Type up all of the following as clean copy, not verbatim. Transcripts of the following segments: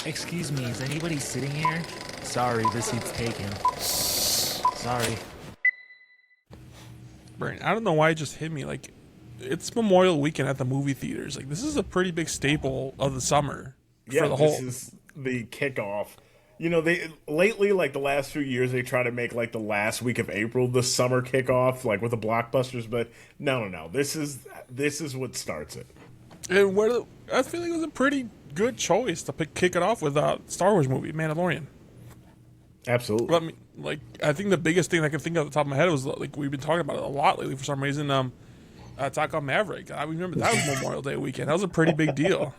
Excuse me, is anybody sitting here? Sorry, this seat's taken. Sorry. Brandon, I don't know why it just hit me. Like, it's Memorial Weekend at the movie theaters. Like, this is a pretty big staple of the summer for Yeah, the this whole. is the kickoff. You know, they lately, like the last few years, they try to make like the last week of April the summer kickoff, like with the blockbusters. But no. This is what starts it. And where I feel like it was a pretty good choice to kick it off with a Star Wars movie, Mandalorian. Absolutely. But I mean, like, I think the biggest thing I can think of at the top of my head was like we've been talking about it a lot lately for some reason. Top Gun Maverick. I remember that was Memorial Day weekend. That was a pretty big deal.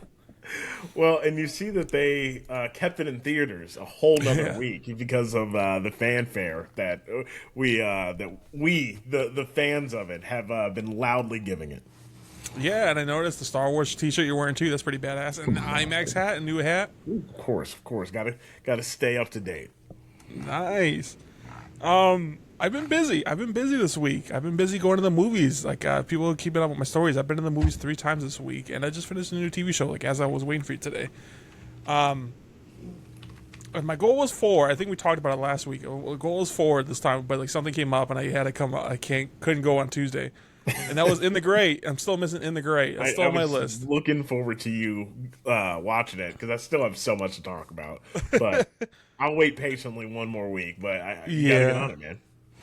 Well, and you see that they kept it in theaters a whole nother week because of the fanfare that the fans of it have been loudly giving it. Yeah, and I noticed the Star Wars T-shirt you're wearing too. That's pretty badass. And the IMAX hat, a new hat. Of course, gotta stay up to date. Nice. I've been busy. This week. I've been busy going to the movies. Like people keeping up with my stories. I've been to the movies 3 times this week, and I just finished a new TV show. Like as I was waiting for you today. And my goal was 4. I think we talked about it last week. The goal was 4 this time, but like something came up, and I had to come. Couldn't go on Tuesday, and that was In the Great. I'm still missing In the Great. That's still on my list. Looking forward to you watching it because I still have so much to talk about. But I'll wait patiently one more week. But you gotta get on it, man.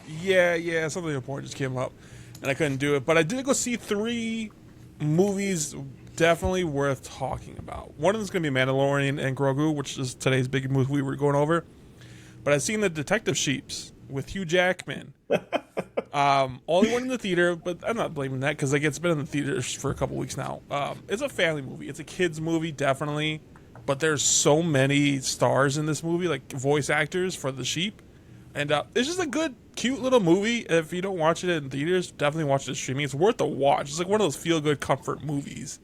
Yeah, something important just came up, and I couldn't do it. But I did go see 3 movies definitely worth talking about. One of them is going to be Mandalorian and Grogu, which is today's big movie we were going over. But I've seen The Detective Sheeps with Hugh Jackman. Only one in the theater, but I'm not blaming that because like, it's been in the theaters for a couple weeks now. It's a family movie. It's a kid's movie, definitely. But there's so many stars in this movie, like voice actors for the sheep. And it's just a good, cute little movie. If you don't watch it in theaters, definitely watch it streaming. It's worth a watch. It's like one of those feel-good comfort movies.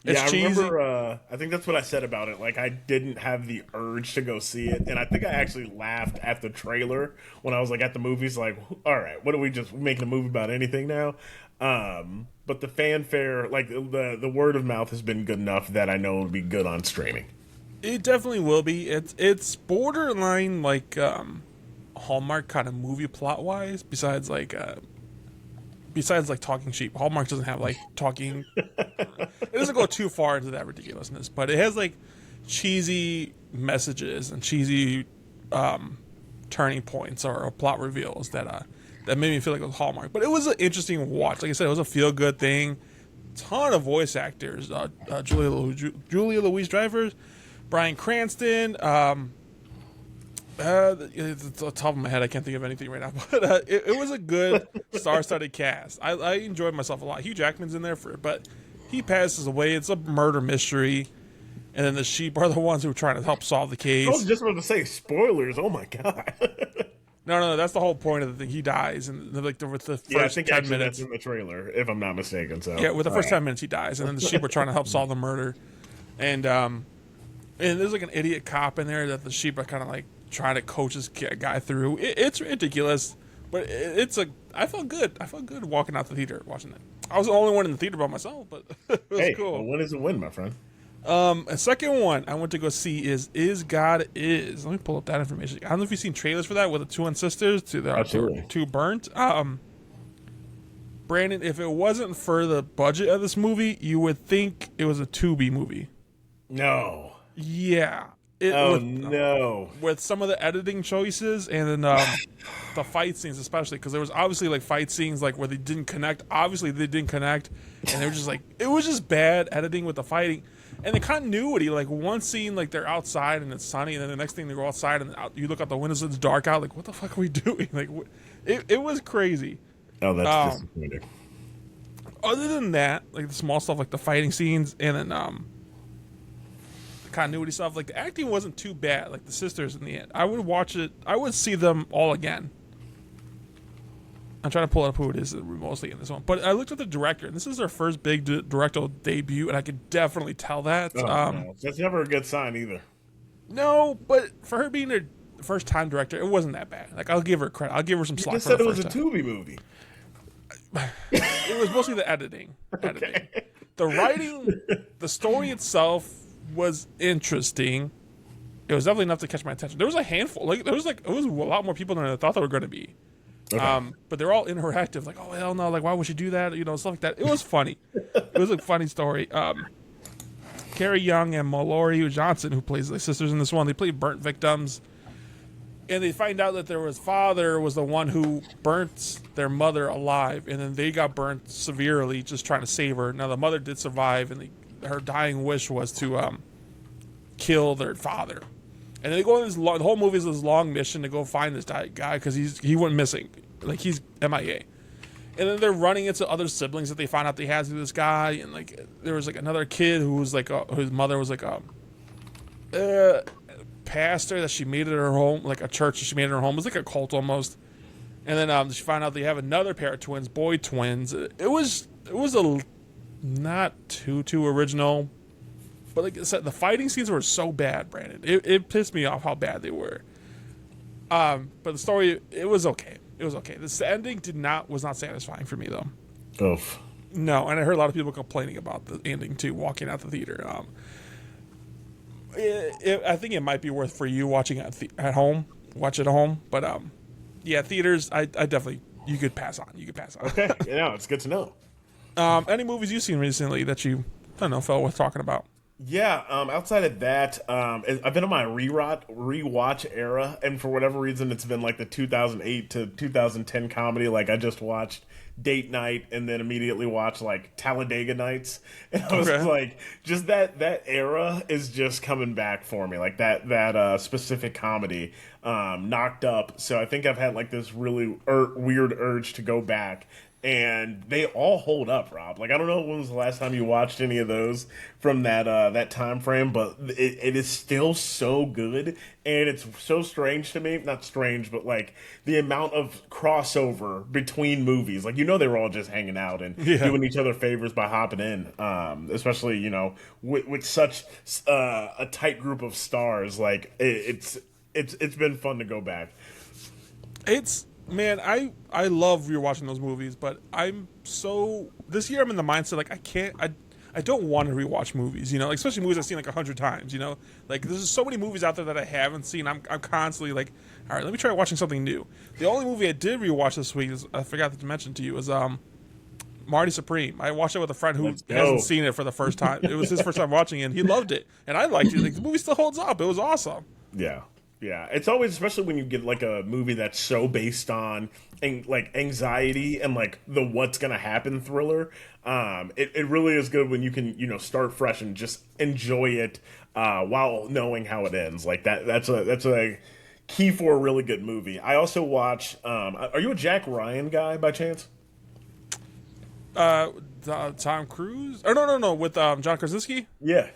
It's I cheesy. remember. I think that's what I said about it. Like, I didn't have the urge to go see it, and I think I actually laughed at the trailer when I was like at the movies. Like, all right, what are we just making a movie about anything now? But the fanfare, like the word of mouth, has been good enough that I know it'll be good on streaming. It definitely will be. It's borderline like Hallmark kind of movie plot wise. Besides like talking sheep, Hallmark doesn't have like talking. It doesn't go too far into that ridiculousness, but it has like cheesy messages and cheesy turning points or plot reveals that made me feel like it was Hallmark. But it was an interesting watch. Like I said, it was a feel good thing. Ton of voice actors: Julia Louis-Dreyfus, Bryan Cranston. It's the top of my head. I can't think of anything right now, but it was a good star-studded cast. I enjoyed myself a lot. Hugh Jackman's in there but he passes away. It's a murder mystery, and then the sheep are the ones who are trying to help solve the case. I was just about to say spoilers. Oh my god! No, that's the whole point of the thing. He dies, and with the first I think 10 minutes. that's in the trailer, if I'm not mistaken. So Yeah, with the first 10 minutes he dies, and then the sheep are trying to help solve the murder, and there's like an idiot cop in there that the sheep are kind of like trying to coach this guy through. It's ridiculous, but I felt good. I felt good walking out the theater watching it. I was the only one in the theater by myself, but it was cool. A win is a win, my friend. A second one I went to go see is God Is. Let me pull up that information. I don't know if you've seen trailers for that with the twin sisters two burnt. Brandon, if it wasn't for the budget of this movie, you would think it was a Tubi movie. No. Yeah. No. With some of the editing choices and then the fight scenes, especially because there was obviously like fight scenes like where they didn't connect. Obviously, they didn't connect, and they were just like it was just bad editing with the fighting and the continuity. Like one scene, like they're outside and it's sunny, and then the next thing they go outside and you look out the windows, it's dark out. Like what the fuck are we doing? Like it was crazy. Oh, that's disappointing. Other than that, like the small stuff, like the fighting scenes, and then continuity stuff, like the acting wasn't too bad. Like the sisters in the end, I would watch it. I would see them all again. I'm trying to pull up who it is mostly in this one, but I looked at the director, and this is their first big directorial debut, and I could definitely tell that. No. That's never a good sign either. No, but for her being their first time director, it wasn't that bad. Like I'll give her credit. I'll give her some slack. You just said it was a Tubi movie. It was mostly the editing. Okay. The writing, the story itself was interesting. it was definitely enough to catch my attention. There was a handful, like it was a lot more people than I thought there were going to be. Okay. But they're all interactive, like, oh hell no, like why would you do that? You know, stuff like that. It was funny. It was a funny story. Carrie Young and Mallory Johnson, who plays the sisters in this one, they play burnt victims, and they find out that their father was the one who burnt their mother alive, and then they got burnt severely just trying to save her. Now the mother did survive, and her dying wish was to kill their father. And they go on the whole movie is this long mission to go find this guy because he went missing, like he's MIA. And then they're running into other siblings that they find out they had through this guy, and like there was like another kid who was like whose mother was like a pastor that she made at her home, like a church that she made at her home. It was like a cult almost. And then she found out they have another pair of twins, boy twins. It was a not too original. But like I said, the fighting scenes were so bad, Brandon. It pissed me off how bad they were. But the story, it was okay. It was okay. The ending was not satisfying for me though. Oof. No, and I heard a lot of people complaining about the ending too, walking out the theater. I think it might be worth for you watching at home. Watch it at home, but yeah, theaters. I definitely you could pass on. Okay, yeah, it's good to know. Any movies you've seen recently that you I don't know felt worth talking about? Yeah, outside of that, I've been on my rewatch era, and for whatever reason, it's been like the 2008 to 2010 comedy. Like I just watched Date Night, and then immediately watched like Talladega Nights, and I was like, just that era is just coming back for me. Like that specific comedy, Knocked Up. So I think I've had like this really weird urge to go back. And they all hold up, Rob. Like I don't know when was the last time you watched any of those from that time frame, but it is still so good, and it's so strange to me. Not strange, but like the amount of crossover between movies. Like they were all just hanging out and doing each other favors by hopping in. Especially with such a tight group of stars. Like it's been fun to go back. Man, I love rewatching those movies, but this year I'm in the mindset like I don't want to rewatch movies, like especially movies I've seen like 100 times, like there's so many movies out there that I haven't seen. I'm constantly like, all right, let me try watching something new. The only movie I did rewatch this week I forgot to mention to you is Marty Supreme. I watched it with a friend who hasn't seen it for the first time. It was his first time watching it, and he loved it, and I liked it. Like, the movie still holds up. It was awesome. Yeah, it's always, especially when you get like a movie that's so based on like anxiety and like the what's gonna happen thriller. It really is good when you can start fresh and just enjoy it while knowing how it ends. Like that's a key for a really good movie. I also watch. Are you a Jack Ryan guy by chance? Tom Cruise? Or no, with John Krasinski. Yeah.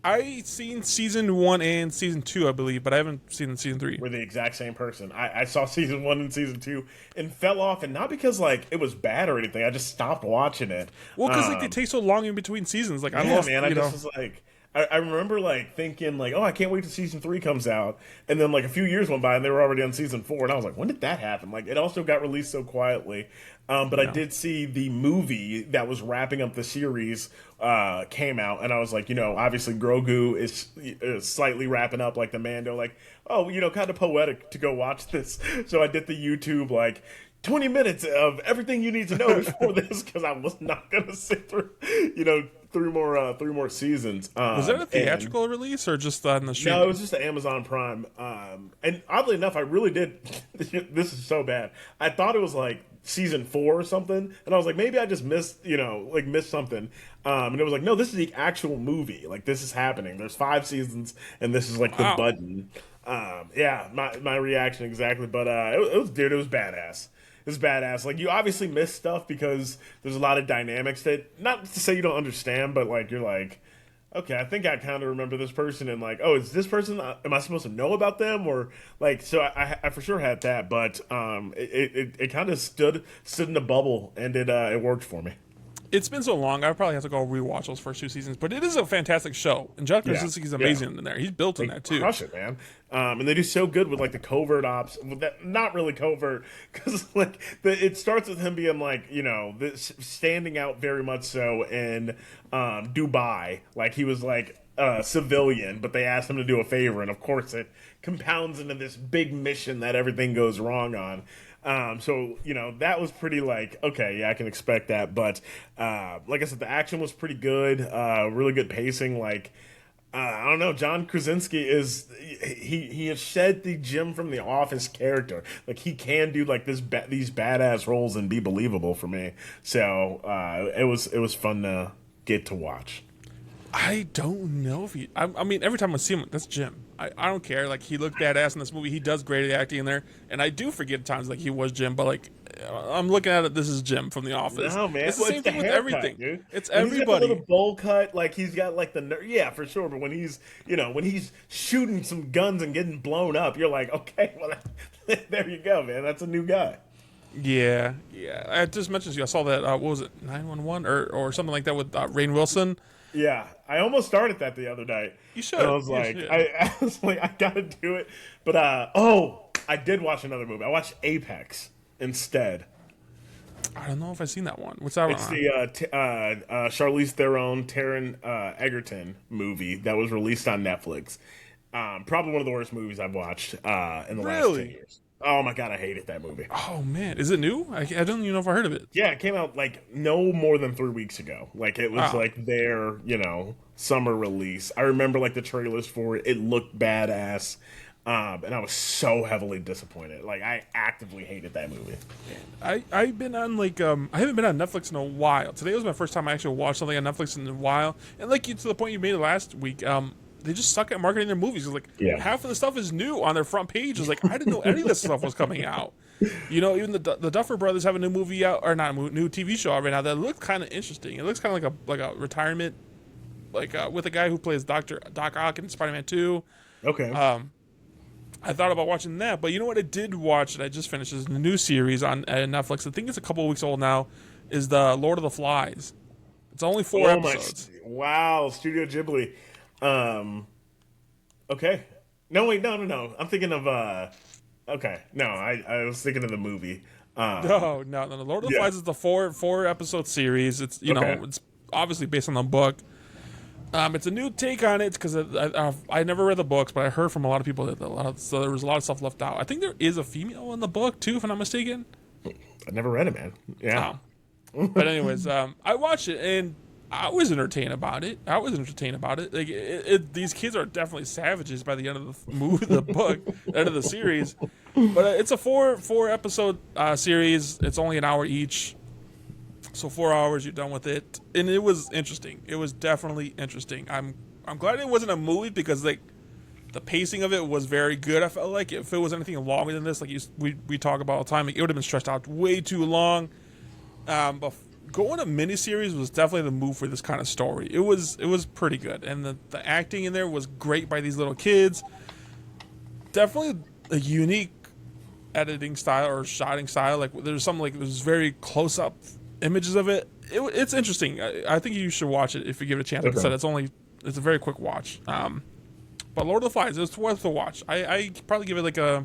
I seen season 1 and season 2, I believe, but I haven't seen season 3. We're the exact same person. I saw season 1 and season 2 and fell off, and not because like it was bad or anything. I just stopped watching it. Well, because like they take so long in between seasons. Like I just was like. I remember like thinking like, oh, I can't wait till season 3 comes out, and then like a few years went by and they were already on season 4, and I was like, when did that happen? Like it also got released so quietly. But I did see the movie that was wrapping up the series came out, and I was like, obviously Grogu is slightly wrapping up like the Mando, like, oh, kind of poetic to go watch this. So I did the YouTube like 20 minutes of everything you need to know before this, because I was not gonna sit through three more seasons. Was that a theatrical release or just on the stream? No, it was just the Amazon Prime. And oddly enough, I really did. This is so bad. I thought it was like season 4 or something, and I was like, maybe I just missed something. And it was like, no, this is the actual movie. Like this is happening. There's 5 seasons, and this is like the button. Yeah, my reaction exactly. But it was badass. It's badass. Like, you obviously miss stuff because there's a lot of dynamics that, not to say you don't understand, but like you're like, okay, I think I kind of remember this person, and like, oh, is this person? Am I supposed to know about them, or like? So I for sure had that, but it kind of stood in the bubble, and it worked for me. It's been so long. I probably have to go rewatch those first 2 seasons, but it is a fantastic show. And John Krasinski's amazing in there. He's built in that too. Crush it, man. And they do so good with like the covert ops. Not really covert, because like it starts with him being like standing out very much so in Dubai. Like he was like civilian, but they asked him to do a favor, and of course it compounds into this big mission that everything goes wrong on. So that was pretty like, okay, yeah, I can expect that. But like I said, the action was pretty good, really good pacing. Like I don't know, John Krasinski he has shed the Jim from The Office character. Like he can do like these badass roles and be believable for me. So it was fun to get to watch. I don't know if I mean, every time I see him, that's Jim. I don't care. Like, he looked badass in this movie. He does great acting in there. And I do forget at times, like, he was Jim. But, like, I'm looking at it, this is Jim from The Office. No, man. It's the same thing with everything. Dude. It's when everybody. He's got the little bowl cut. Like, he's got, like, yeah, for sure. But when he's, when he's shooting some guns and getting blown up, you're like, okay, well, there you go, man. That's a new guy. Yeah. I just mentioned to you, I saw that, what was it, 911 or something like that with Rainn Wilson. Yeah, I almost started that the other night. You should. And I was like, I was like, I gotta do it. But I did watch another movie. I watched Apex instead. I don't know if I've seen that one. What's that one? It's the Charlize Theron, Taron Egerton movie that was released on Netflix. Probably one of the worst movies I've watched in the last 10 years. Oh my god, I hated that movie. Oh man, is it new? I don't even know if I heard of it. Yeah, it came out like no more than 3 weeks ago. Like it was like their, summer release. I remember like the trailers for it. It looked badass. And I was so heavily disappointed. Like I actively hated that movie. I've been on I haven't been on Netflix in a while. Today was my first time I actually watched something on Netflix in a while. And like to the point you made last week, they just suck at marketing their movies. Like half of the stuff is new on their front pages. Like I didn't know any of this stuff was coming out. Even the Duffer Brothers have a new movie out, or not a new TV show out right now that looks kind of interesting. It looks kind of like a retirement, with a guy who plays Doc Ock in Spider-Man 2. Okay. I thought about watching that, but you know what I did watch that I just finished is the new series on Netflix. I think it's a couple of weeks old now. Is the Lord of the Flies. It's only 4 episodes. Wow, Studio Ghibli. Okay. No, wait, no. I'm thinking of okay. No, I was thinking of the movie. No. The Lord of the Flies is the four episode series. It's it's obviously based on the book. It's a new take on it because I never read the books, but I heard from a lot of people that there was a lot of stuff left out. I think there is a female in the book too, if I'm not mistaken. I never read it, man. Yeah. But anyways, I watched it and I was entertained about it. Like these kids are definitely savages by the end of the movie, the book, end of the series. But it's a four episode series. It's only an hour each. So 4 hours, you're done with it, and it was interesting. It was definitely interesting. I'm glad it wasn't a movie because the pacing of it was very good. I felt like if it was anything longer than this, we talk about all the time, it would have been stretched out way too long. But going a miniseries was definitely the move for this kind of story. It was pretty good, and the acting in there was great by these little kids. Definitely a unique editing style or shotting style. Like there's something like there's very close up images of it. It's interesting. I think you should watch it if you give it a chance. Like I said, it's a very quick watch. But Lord of the Flies, it's worth the watch. I probably give it like a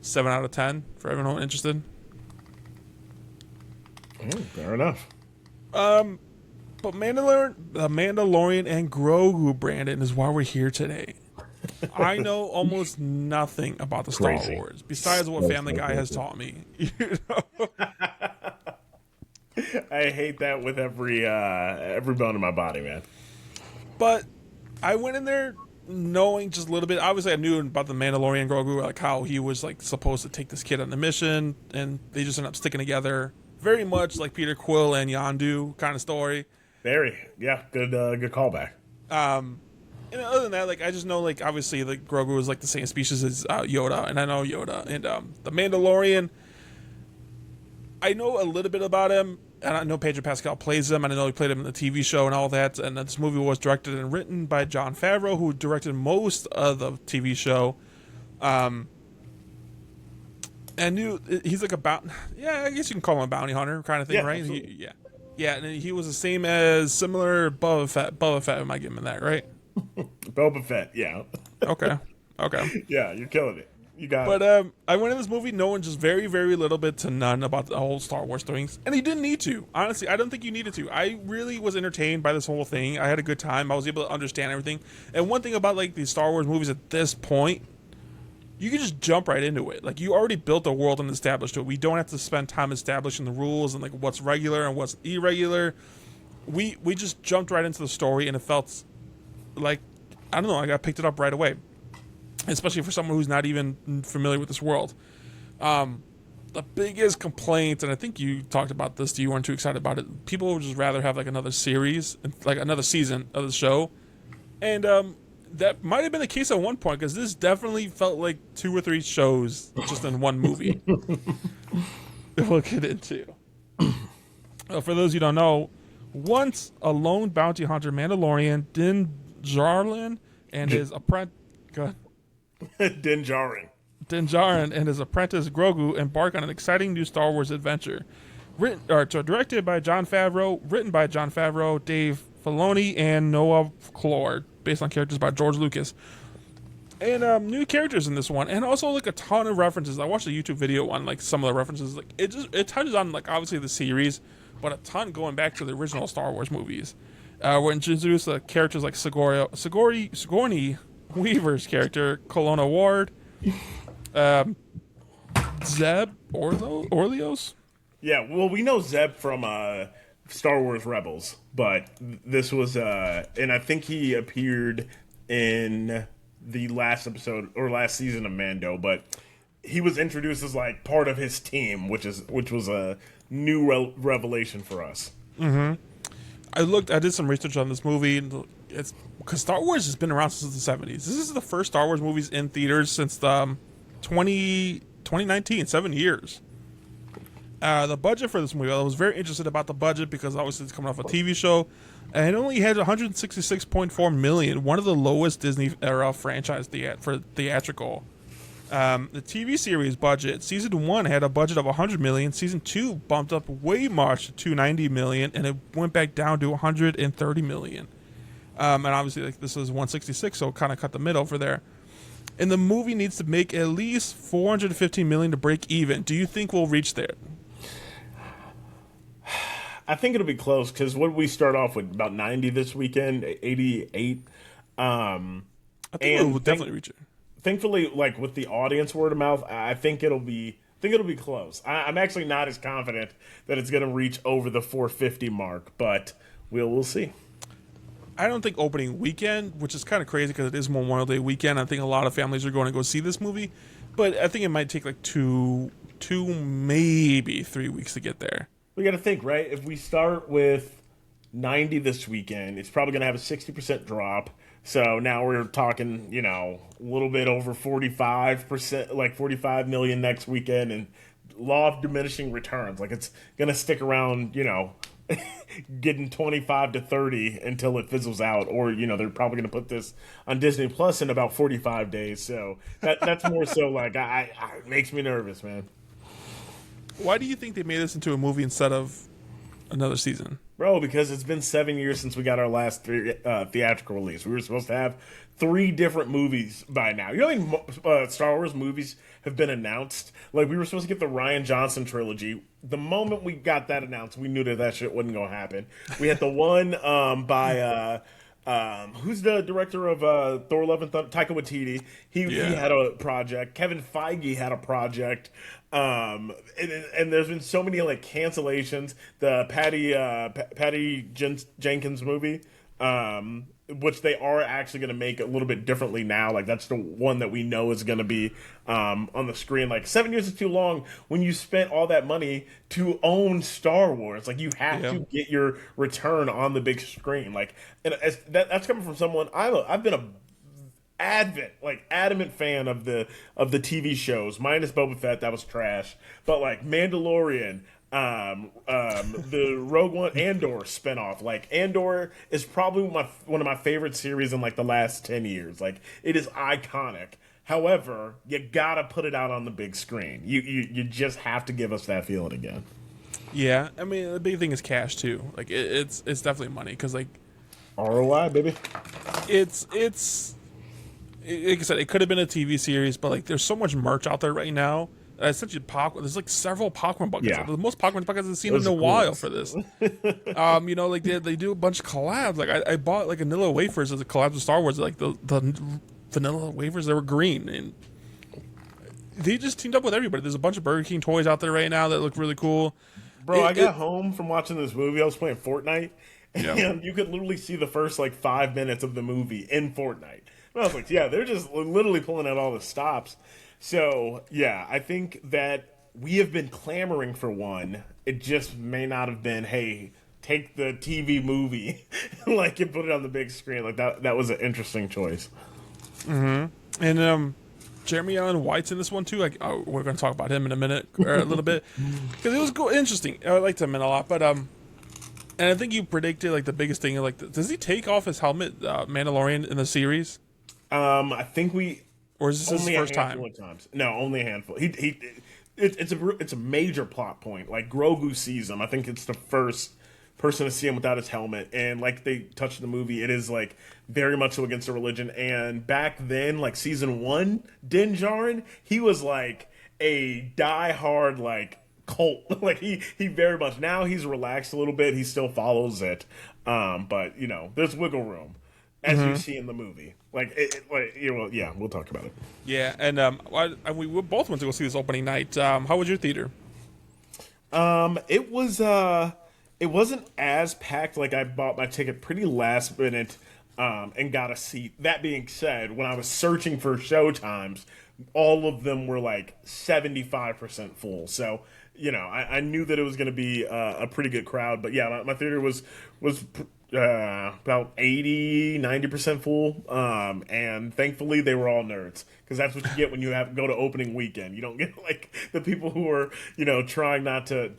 7 out of 10 for everyone interested. Fair enough. But the Mandalorian and Grogu, Brandon, is why we're here today. I know almost nothing about the Star Wars besides what Family Guy has taught me. I hate that with every bone in my body, man. But I went in there knowing just a little bit. Obviously, I knew about the Mandalorian and Grogu, like how he was like supposed to take this kid on the mission, and they just ended up sticking together. Very much like Peter Quill and Yondu kind of story. Good callback. And other than that, like I just know, like obviously, like Grogu is like the same species as Yoda, and I know Yoda, and the Mandalorian. I know a little bit about him, and I know Pedro Pascal plays him, and I know he played him in the TV show and all that. And this movie was directed and written by Jon Favreau, who directed most of the TV show. And he's like I guess you can call him a bounty hunter kind of thing, right? Yeah, and he was the same as similar Boba Fett. Am I giving him that right? Boba Fett, yeah. Okay. Yeah, you're killing it. You got But it. I went in this movie knowing just very, very little bit to none about the whole Star Wars things, and you didn't need to. Honestly, I don't think you needed to. I really was entertained by this whole thing. I had a good time. I was able to understand everything. And one thing about like these Star Wars movies at this point, you can just jump right into it. Like you already built a world and established it. We don't have to spend time establishing the rules and like what's regular and what's irregular. We just jumped right into the story, and it felt like I don't know. I got picked it up right away. Especially for someone who's not even familiar with this world. The biggest complaint, and I think you talked about this, you weren't too excited about it. People would just rather have like another series, like another season of the show. And that might have been the case at one point, because this definitely felt like 2 or 3 shows just in one movie. We'll get into. For those you don't know, once a lone bounty hunter Mandalorian, Din Djarin, and his apprentice... Din Djarin and his apprentice Grogu embark on an exciting new Star Wars adventure. Directed by Jon Favreau, written by Jon Favreau, Dave Filoni, and Noah Clore, based on characters by George Lucas. And new characters in this one, and also like a ton of references. I watched a YouTube video on like some of the references. Like it touches on like obviously the series, but a ton going back to the original Star Wars movies. We're introduced to characters like Sigourney Weaver's character, Colonna Ward, Zeb Orleos. Yeah, well, we know Zeb from Star Wars Rebels, but this was, and I think he appeared in the last episode or last season of Mando, but he was introduced as like part of his team, which was a new revelation for us. Mm-hmm. I did some research on this movie. It's because Star Wars has been around since the 70s. This is the first Star Wars movies in theaters since the 2019, 7 years. The budget for this movie, I was very interested about the budget because obviously it's coming off a TV show, and it only had 166.4 million, one of the lowest Disney era franchise for theatrical. The TV series budget, season 1 had a budget of 100 million. Season 2 bumped up way much to 290 million, and it went back down to 130 million. And obviously, like this is 166, so kind of cut the middle for there. And the movie needs to make at least 415 million to break even. Do you think we'll reach there? I think it'll be close because what did we start off with? About 90 this weekend, 88. I think we'll definitely reach it. Thankfully, like with the audience word of mouth, I think it'll be close. I'm actually not as confident that it's going to reach over the 450 mark, but we'll see. I don't think opening weekend, which is kind of crazy because it is Memorial Day weekend. I think a lot of families are going to go see this movie, but I think it might take like two, maybe 3 weeks to get there. We got to think, right? If we start with 90 this weekend, it's probably going to have a 60% drop. So now we're talking, a little bit over 45%, like 45 million next weekend, and law of diminishing returns. Like it's going to stick around, getting 25 to 30 until it fizzles out, or they're probably going to put this on Disney Plus in about 45 days. So that's more so like it makes me nervous, man. Why do you think they made this into a movie instead of another season? Bro, because it's been 7 years since we got our last theatrical release. We were supposed to have 3 different movies by now. You know how many Star Wars movies have been announced? Like, we were supposed to get the Rian Johnson trilogy. The moment we got that announced, we knew that shit wasn't going to happen. We had the one by... who's the director of Thor: Love and Thunder? Taika Waititi. He had a project. Kevin Feige had a project. And there's been so many like cancellations. The Patty Jenkins movie, which they are actually going to make a little bit differently now. Like that's the one that we know is going to be on the screen. Like 7 years is too long when you spent all that money to own Star Wars. Like you have to get your return on the big screen. Like, and that's coming from someone I've been a adamant fan of the TV shows, minus Boba Fett, that was trash. But like Mandalorian, the Rogue One, Andor spinoff. Like Andor is probably one of my favorite series in like the last 10 years. Like it is iconic. However, you gotta put it out on the big screen. You just have to give us that feeling again. Yeah, I mean the big thing is cash too. Like it's definitely money because like ROI, baby. It's like I said, it could have been a TV series, but like there's so much merch out there right now. Essentially, popcorn. There's like several popcorn buckets. Yeah. The most popcorn buckets I've seen Those in a are cool while ones. for this. You know, like they do a bunch of collabs. Like I bought like vanilla wafers as a collab with Star Wars. Like the vanilla wafers, they were green, and they just teamed up with everybody. There's a bunch of Burger King toys out there right now that look really cool. Bro, I got home from watching this movie. I was playing Fortnite, and you could literally see the first like 5 minutes of the movie in Fortnite. And I was like, yeah, they're just literally pulling out all the stops. So, yeah, I think that we have been clamoring for one. It just may not have been, hey, take the TV movie like and put it on the big screen. Like that was an interesting choice. And Jeremy Allen White's in this one too. Like we're going to talk about him in a minute or a little bit because it was cool, interesting. I liked him a lot, but and I think you predicted like the biggest thing. Like, does he take off his helmet, Mandalorian, in the series? I think Or is this his first time? Times. No, only a handful. It's a major plot point. Like Grogu sees him. I think it's the first person to see him without his helmet, and like they touched in the movie, it is like very much so against the religion. And back then, like season 1, Din Djarin, he was like a diehard like cult. Like he very much, now he's relaxed a little bit. He still follows it, but you know, there's wiggle room as you see in the movie. Like, yeah, we'll talk about it. Yeah, and we both went to go see this opening night. How was your theater? It wasn't as packed. Like I bought my ticket pretty last minute, and got a seat. That being said, when I was searching for show times, all of them were like 75% full. So, you know, I knew that it was going to be a pretty good crowd. But yeah, my theater was about 80-90% full, and thankfully they were all nerds, because that's what you get when you go to opening weekend. You don't get like the people who are, you know, trying not to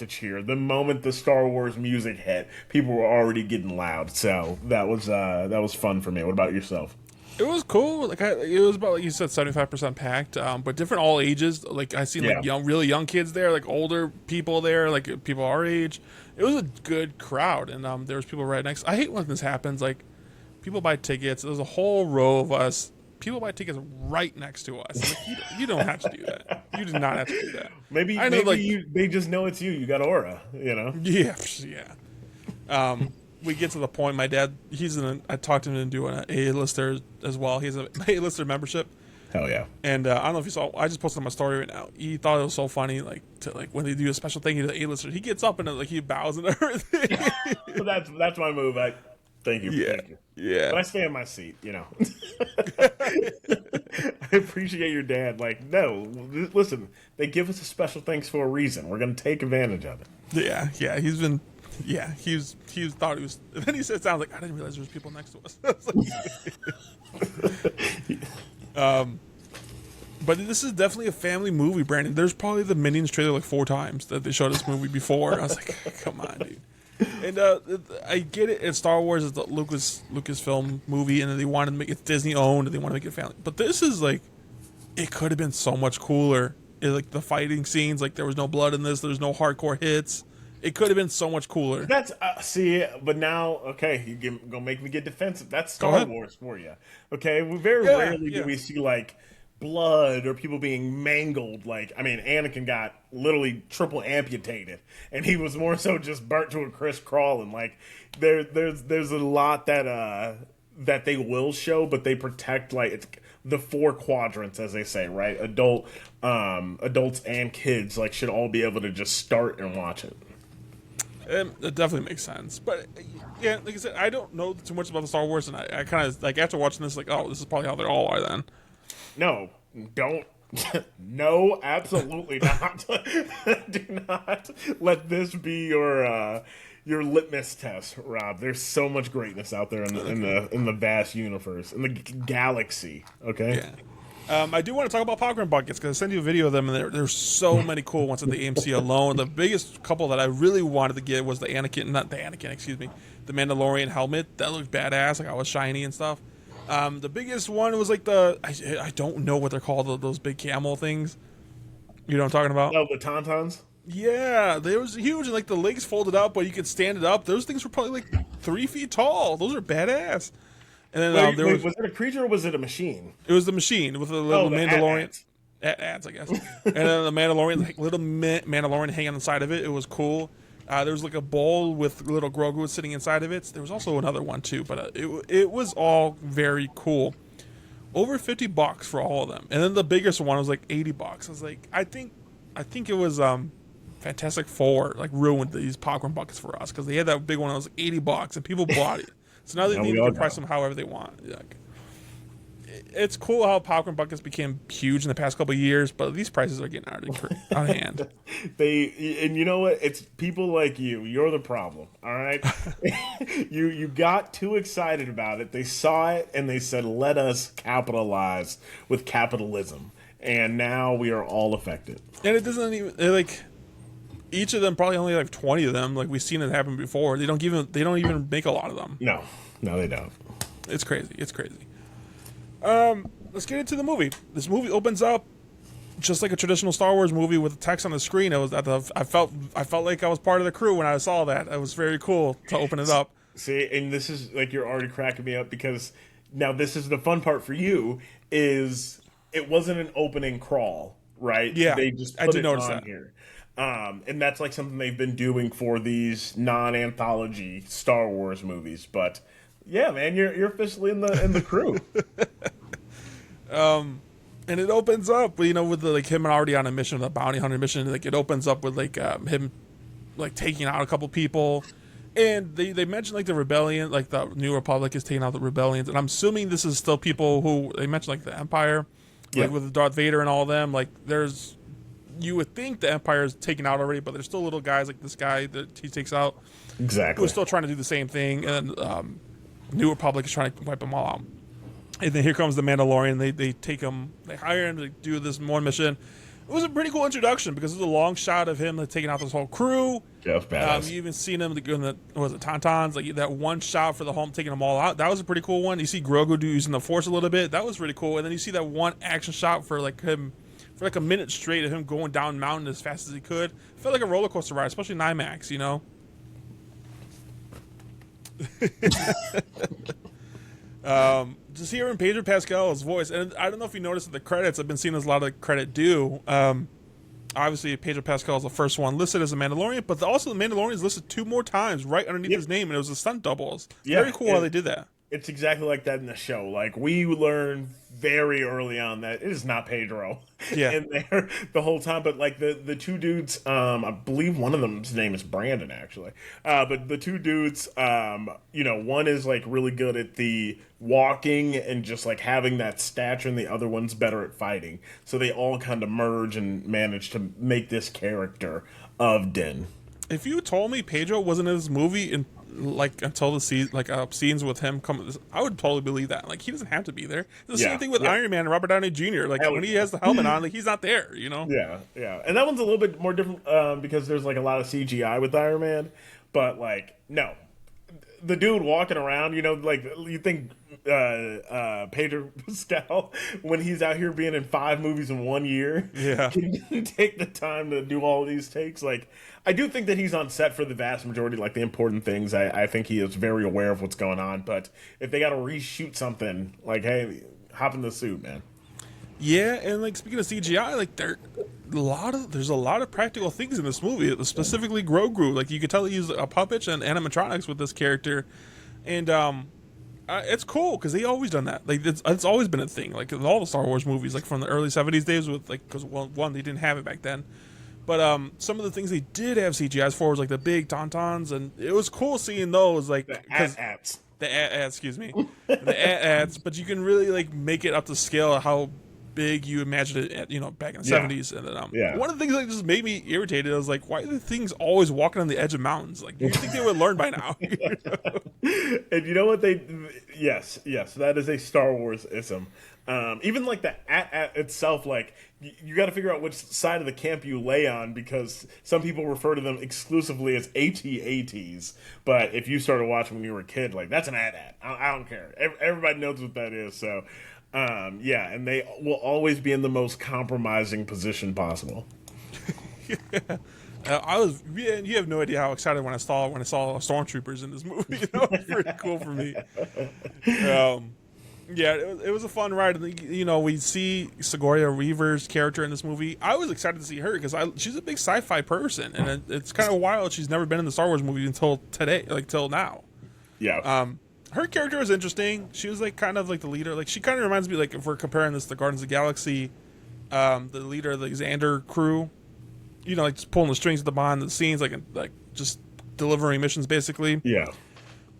cheer. The moment the Star Wars music hit, people were already getting loud. So that was fun for me. What about yourself? It was cool. Like it was about, like you said, 75% packed, but different all ages. Like I seen like really young kids there, like older people there, like people our age. It was a good crowd, and there was people right next. I hate when this happens. Like people buy tickets. There's a whole row of us. People buy tickets right next to us. Like, you don't have to do that. You do not have to do that. Maybe they just know it's you. You got aura, you know. Yeah. We get to the point. My dad, I talked him into doing an A-lister as well. He has an A-lister membership. Hell yeah. And I don't know if you saw, I just posted on my story right now. He thought it was so funny, like when they do a special thing to the A-lister, he gets up and like he bows and everything. that's my move. Thank you. Yeah. Thank you. Yeah. But I stay in my seat, you know. I appreciate your dad. Like, no, listen, they give us a special thanks for a reason. We're going to take advantage of it. Yeah. He thought he was. And then he said, "Sounds like I didn't realize there was people next to us." But this is definitely a family movie, Brandon. There's probably the Minions trailer like 4 times that they showed this movie before. I was like, come on, dude. And I get it. It's Star Wars. It's the Lucasfilm movie, and they wanted to make it Disney owned, and they want to make it family. But this is like, it could have been so much cooler. Like the fighting scenes, like there was no blood in this. There's no hardcore hits. It could have been so much cooler. That's but now, okay, you're gonna make me get defensive. That's Star Wars for you. Okay, we very rarely do we see like blood or people being mangled. Like, I mean, Anakin got literally triple amputated, and he was more so just burnt to a crisp crawling. Like, there's a lot that they will show, but they protect like it's the 4 quadrants, as they say, right? Adults and kids like should all be able to just start and watch it. It definitely makes sense. But yeah, like I said, I don't know too much about the Star Wars, and I kind of like after watching this, like, oh, this is probably how they all are then. No, don't. No, absolutely not. Do not let this be your litmus test, Rob. There's so much greatness out there in the vast universe, in the galaxy. Okay. Yeah. I do want to talk about popcorn buckets because I sent you a video of them, and there's so many cool ones at the AMC alone. The biggest couple that I really wanted to get was the Mandalorian helmet. That looked badass, like I was shiny and stuff. The biggest one was like I don't know what they're called, those big camel things. You know what I'm talking about? Oh, the tauntauns? Yeah, they was huge, and like the legs folded up, but you could stand it up. Those things were probably like 3 feet tall. Those are badass. And then Wait, there wait, was it a creature or was it a machine? it was the machine with the little the Mandalorian. AT-ATs. Ads, I guess. And then the Mandalorian, like little Mandalorian hanging on the side of it. It was cool. There was like a bowl with little Grogu sitting inside of it. There was also another one too, but it was all very cool. Over $50 for all of them, and then the biggest one was like $80. I was like, I think it was Fantastic Four like ruined these popcorn buckets for us because they had that big one that was like $80 and people bought it. So now they need to price them however they want. Like, it's cool how popcorn buckets became huge in the past couple of years, but these prices are getting out of hand. And you know what? It's people like you. You're the problem. All right. you got too excited about it. They saw it and they said, "Let us capitalize with capitalism." And now we are all affected. And it doesn't even like each of them probably only like 20 of them. Like we've seen it happen before. They don't even make a lot of them. No, they don't. It's crazy. It's crazy. Let's get into the movie. This movie opens up just like a traditional Star Wars movie with text on the screen. I felt like I was part of the crew when I saw that. It was very cool to open it up. See, and this is like you're already cracking me up because now this is the fun part for you is it wasn't an opening crawl, right? Yeah, they just I put did it notice on that. here. And that's like something they've been doing for these non-anthology Star Wars movies, but yeah, man, you're officially in the crew. And it opens up, with him already on a mission, the bounty hunter mission. Like it opens up with him like taking out a couple people, and they mention like the rebellion, like the New Republic is taking out the rebellions, and I'm assuming this is still people who they mentioned like the Empire, like with Darth Vader and all of them. Like you would think the Empire is taken out already, but there's still little guys like this guy that he takes out. Exactly. Who are still trying to do the same thing, and New Republic is trying to wipe them all out. And then here comes the Mandalorian. They take him, they hire him to do this one mission. It was a pretty cool introduction because it was a long shot of him taking out this whole crew. Yeah, badass. You even seen him in the Tauntauns, like that one shot for the home taking them all out. That was a pretty cool one. You see Grogu using the Force a little bit. That was really cool. And then you see that one action shot for him for a minute straight of him going down mountain as fast as he could. It felt like a roller coaster ride, especially in IMAX. Just hearing Pedro Pascal's voice, and I don't know if you noticed in the credits, I've been seeing there's a lot of credit due. Obviously, Pedro Pascal is the first one listed as a Mandalorian, but also the Mandalorian is listed 2 more times right underneath his name, and it was the stunt doubles. Very cool how they did that. It's exactly like that in the show. Like, we learned very early on that it is not Pedro in there the whole time. But, like, the 2 dudes, I believe one of them's name is Brandon, actually. But the 2 dudes, one is, like, really good at the walking and just, like, having that stature, and the other one's better at fighting. So they all kind of merge and manage to make this character of Din. If you told me Pedro wasn't in this movie until the scenes with him come, I would totally believe that. Like, he doesn't have to be there. It's the same thing with Iron Man and Robert Downey Jr. Like, when he has the helmet on, he's not there. Yeah. And that one's a little bit more different because there's like a lot of CGI with Iron Man, but like no, the dude walking around, like you think Pedro Pascal when he's out here being in 5 movies in 1 year, can take the time to do all of these takes. Like, I do think that he's on set for the vast majority, like the important things. I think he is very aware of what's going on. But if they got to reshoot something, like, hey, hop in the suit, man. Yeah, and like speaking of CGI, like there's a lot of practical things in this movie. Specifically, Grogu. Like you could tell he used a puppet and animatronics with this character, and it's cool because they always done that. Like it's always been a thing. Like in all the Star Wars movies, like from the early '70s days, with because one they didn't have it back then. But some of the things they did have CGIs for was like the big tauntauns, and it was cool seeing those. Like the AT-ATs. The AT-ATs, excuse me, the AT-ATs. But you can really like make it up to scale of how big you imagined it at, back in the 70s. And then one of the things that just made me irritated, I was like, why are the things always walking on the edge of mountains? Like, you think they would learn by now? And you know what yes, that is a Star Wars ism. Even like the AT-AT itself, like you got to figure out which side of the camp you lay on, because some people refer to them exclusively as AT-ATs. But if you started watching when you were a kid, like, that's an AT-AT. I don't care. Everybody knows what that is. So and they will always be in the most compromising position possible. You have no idea how excited when I saw stormtroopers in this movie. That was pretty cool for me. Yeah, it was a fun ride. And, we see Sigourney Weaver's character in this movie. I was excited to see her because she's a big sci-fi person, and it's kind of wild she's never been in the Star Wars movie until today, like till now. Yeah. Her character was interesting. She was like kind of like the leader. Like she kind of reminds me, like if we're comparing this to Guardians of the Galaxy, the leader of the Xander crew. Like just pulling the strings at the behind the scenes, like just delivering missions basically. Yeah.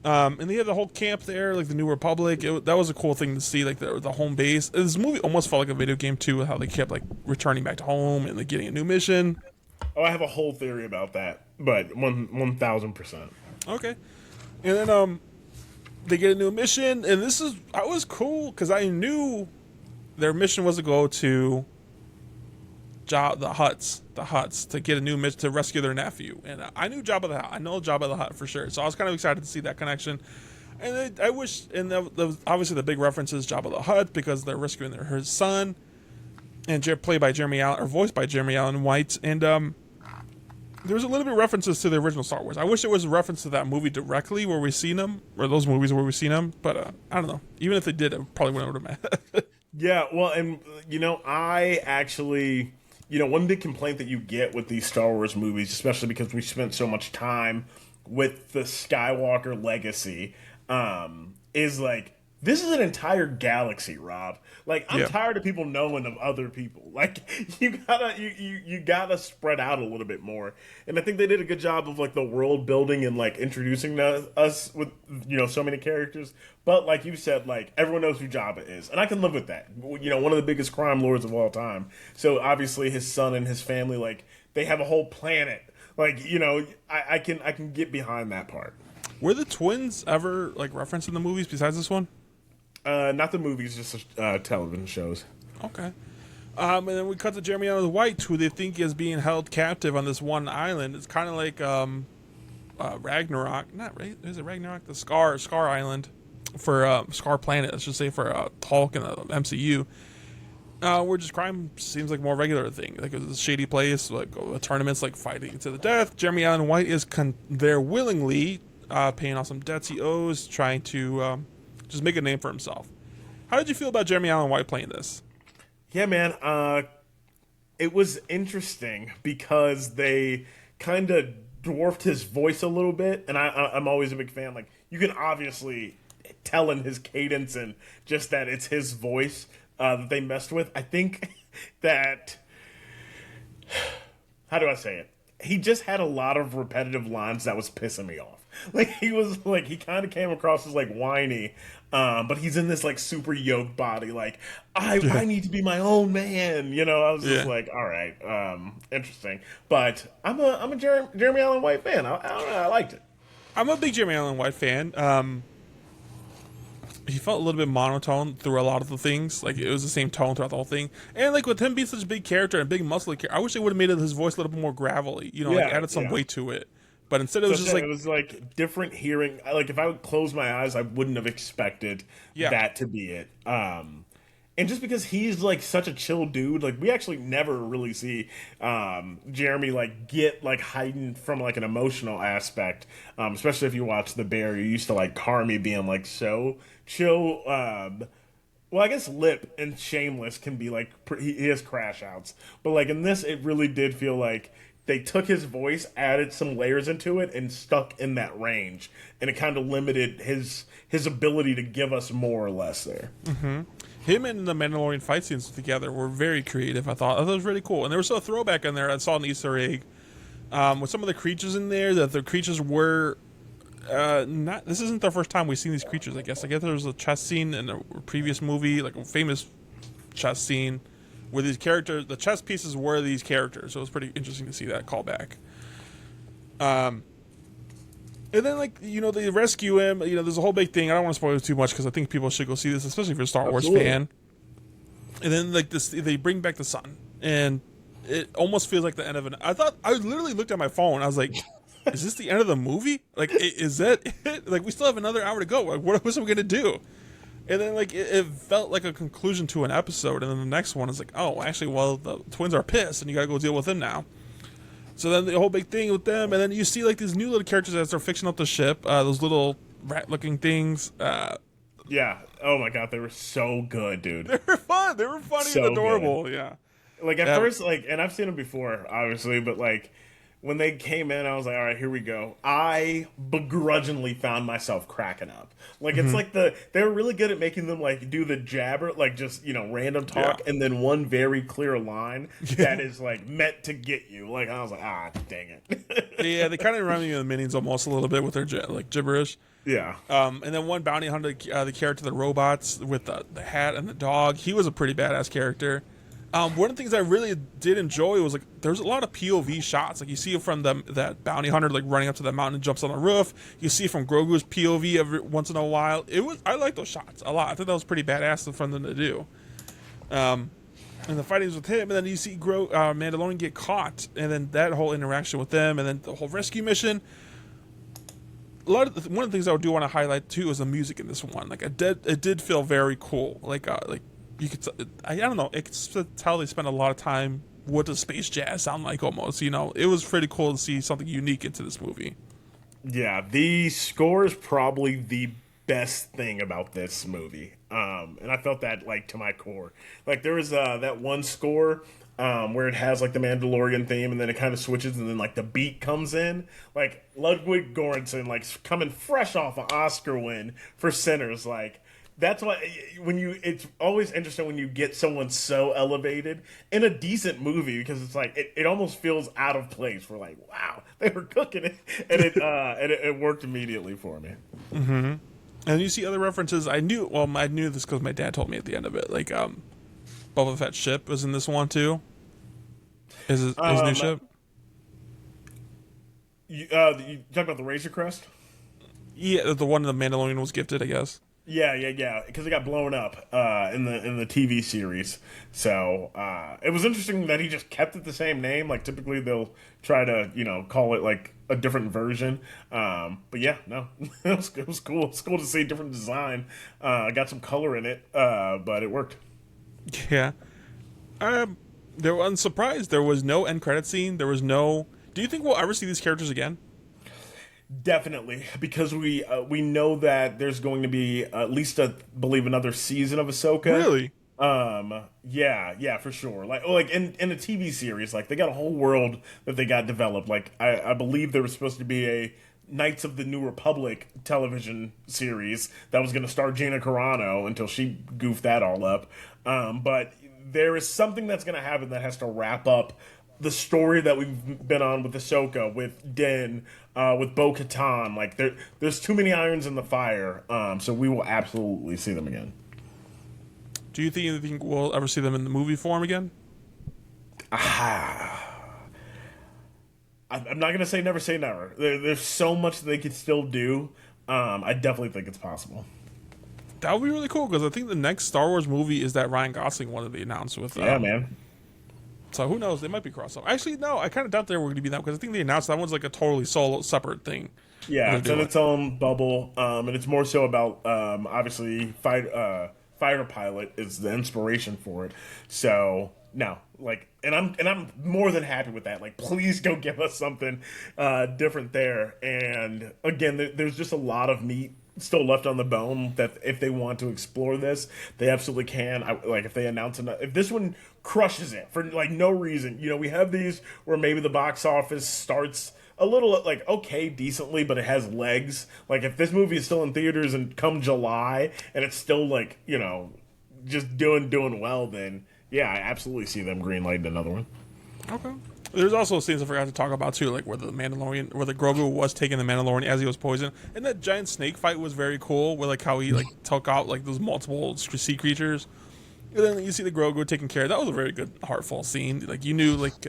And they had the whole camp there, like the New Republic. That was a cool thing to see, like the home base. This movie almost felt like a video game too, with how they kept like returning back to home and like getting a new mission. Oh, I have a whole theory about that, but 1,000%. Okay, and then they get a new mission, and I was cool because I knew their mission was to go to the Hutts to get a new mission to rescue their nephew, and I knew Jabba the Hutt. I know Jabba the Hutt for sure, so I was kind of excited to see that connection. And I wish, and that was obviously the big reference is Jabba the Hutt because they're rescuing his son, and played by Jeremy Allen, or voiced by Jeremy Allen White, and there was a little bit of references to the original Star Wars. I wish there was a reference to that movie directly where we seen them, or those movies where we seen them, but I don't know. Even if they did, it probably wouldn't have mattered. Yeah, well, and I actually. One big complaint that you get with these Star Wars movies, especially because we spent so much time with the Skywalker legacy, is like, this is an entire galaxy, Rob. Like, I'm tired of people knowing of other people. Like, you gotta spread out a little bit more. And I think they did a good job of like the world building and like introducing us with so many characters. But like you said, like everyone knows who Jabba is, and I can live with that. One of the biggest crime lords of all time. So obviously his son and his family, like they have a whole planet. Like I can get behind that part. Were the twins ever like referenced in the movies besides this one? Not the movies, just television shows. Okay. And then we cut to Jeremy Allen White, who they think is being held captive on this one island. It's kind of like Ragnarok. Not right? Is it Ragnarok? The Scar Island for Scar Planet. Let's just say for Hulk and the MCU. Where just crime seems like a more regular thing. Like it's a shady place, like tournaments, like fighting to the death. Jeremy Allen White is there willingly paying off some debts he owes, trying to just make a name for himself. How did you feel about Jeremy Allen White playing this? Yeah, man. It was interesting because they kind of dwarfed his voice a little bit, and I'm always a big fan. Like, you can obviously tell in his cadence and just that it's his voice that they messed with. I think that... How do I say it? He just had a lot of repetitive lines that was pissing me off. Like, he kind of came across as, like, whiny, but he's in this, like, super yoked body, like, I need to be my own man, I was just like, all right, interesting. But I'm a Jeremy Allen White fan. I don't know, I liked it. I'm a big Jeremy Allen White fan. He felt a little bit monotone through a lot of the things. Like, it was the same tone throughout the whole thing. And, like, with him being such a big character and big muscly character, I wish they would have made his voice a little bit more gravelly, like, added some weight to it. But instead, it was just like... It was, like, different hearing. Like, if I would close my eyes, I wouldn't have expected that to be it. And just because he's, like, such a chill dude, like, we actually never really see Jeremy, like, get, like, heightened from, like, an emotional aspect. Especially if you watch The Bear, you used to, like, Carmy being, like, so chill. Well, I guess Lip and Shameless can be, like, he has crash outs. But, like, in this, it really did feel like they took his voice, added some layers into it, and stuck in that range. And it kind of limited his ability to give us more or less there. Mm-hmm. Him and the Mandalorian fight scenes together were very creative, I thought. I thought it was really cool. And there was a throwback in there. I saw an Easter egg with some of the creatures in there, that the creatures were... This isn't the first time we've seen these creatures, I guess. I guess there was a chess scene in a previous movie, like a famous chess scene, where these characters, the chess pieces were these characters, so it was pretty interesting to see that callback. And then, like, they rescue him. There's a whole big thing. I don't want to spoil it too much because I think people should go see this, especially if you're a Star Wars fan. And then, like, they bring back the son, and it almost feels like the end of an... I literally looked at my phone. I was like, is this the end of the movie? Like, is that it? Like, we still have another hour to go. Like, what are we going to do? And then, like, it felt like a conclusion to an episode, and then the next one is like, oh, actually, well, the twins are pissed, and you gotta go deal with them now. So then the whole big thing with them, and then you see like these new little characters as they're fixing up the ship. Those little rat-looking things. Yeah. Oh my god, they were so good, dude. They were fun. They were funny So and adorable. good. Yeah. Like at first, like, and I've seen them before, obviously, but like when they came in, I was like, all right, here we go. I begrudgingly found myself cracking up. Like it's like they're really good at making them like do the jabber, like just random talk, and then one very clear line that is like meant to get you. Like I was like, dang it. Yeah, they kind of remind me of the Minions almost a little bit with their like gibberish. Yeah. And then one bounty hunter, the character, the robots with the hat and the dog. He was a pretty badass character. One of the things I really did enjoy was like there's a lot of POV shots. Like you see it from that bounty hunter like running up to the mountain and jumps on the roof. You see it from Grogu's POV every once in a while. I like those shots a lot. I thought that was pretty badass for them to do. And the fightings with him, and then you see Mandalorian get caught, and then that whole interaction with them, and then the whole rescue mission. One of the things I do want to highlight too is the music in this one. Like it did feel very cool. Like you could, I don't know, it could tell they spent a lot of time. What does space jazz sound like? Almost, it was pretty cool to see something unique into this movie. Yeah, the score is probably the best thing about this movie, and I felt that like to my core. Like there was that one score where it has like the Mandalorian theme, and then it kind of switches, and then like the beat comes in. Like Ludwig Göransson, like coming fresh off an Oscar win for Sinners, like. That's why it's always interesting when you get someone so elevated in a decent movie, because it's like it almost feels out of place. We're like, wow, they were cooking it, and it worked immediately for me. Mm-hmm. And you see other references. I knew this because my dad told me at the end of it. Like Boba Fett's ship was in this one too. His new ship. You talking about the Razor Crest? Yeah, the one the Mandalorian was gifted, I guess. Yeah, because it got blown up in the TV series. So it was interesting that he just kept it the same name. Like typically they'll try to call it like a different version. But yeah, no, it was cool. It's cool to see a different design. Got some color in it, but it worked. Yeah. I'm surprised there was no end credit scene. There was no. Do you think we'll ever see these characters again? Definitely, because we know that there's going to be at least believe another season of Ahsoka. Really? Yeah, for sure. Like in a TV series, like they got a whole world that they got developed. Like I believe there was supposed to be a Knights of the New Republic television series that was going to star Gina Carano until she goofed that all up. But there is something that's going to happen that has to wrap up the story that we've been on with Ahsoka, with Din, with Bo-Katan. Like there's too many irons in the fire. So we will absolutely see them again. Do you think we'll ever see them in the movie form again? I'm not gonna say never say never. There's so much they could still do. I definitely think it's possible. That would be really cool, because I think the next Star Wars movie is that Ryan Gosling one that they announced with. Yeah, man. So who knows? They might be crossover. Actually, no. I kind of doubt they were going to be that, because I think they announced that one's like a totally solo, separate thing. Yeah, it's in its own bubble, and it's more so about obviously fighter pilot is the inspiration for it. So no, like, and I'm more than happy with that. Like, please don't give us something different there. And again, there's just a lot of meat still left on the bone that if they want to explore this, they absolutely can. Like if they announce if this one crushes it for like no reason, we have these where maybe the box office starts a little like okay decently, but it has legs. Like if this movie is still in theaters and come July and it's still like just doing well, then yeah, I absolutely see them greenlighting another one. Okay. There's also scenes I forgot to talk about too, like where the Grogu was taking the Mandalorian as he was poisoned, and that giant snake fight was very cool. With like how he like took out like those multiple sea creatures, and then you see the Grogu taking care. That was a very good, heartful scene. Like you knew, like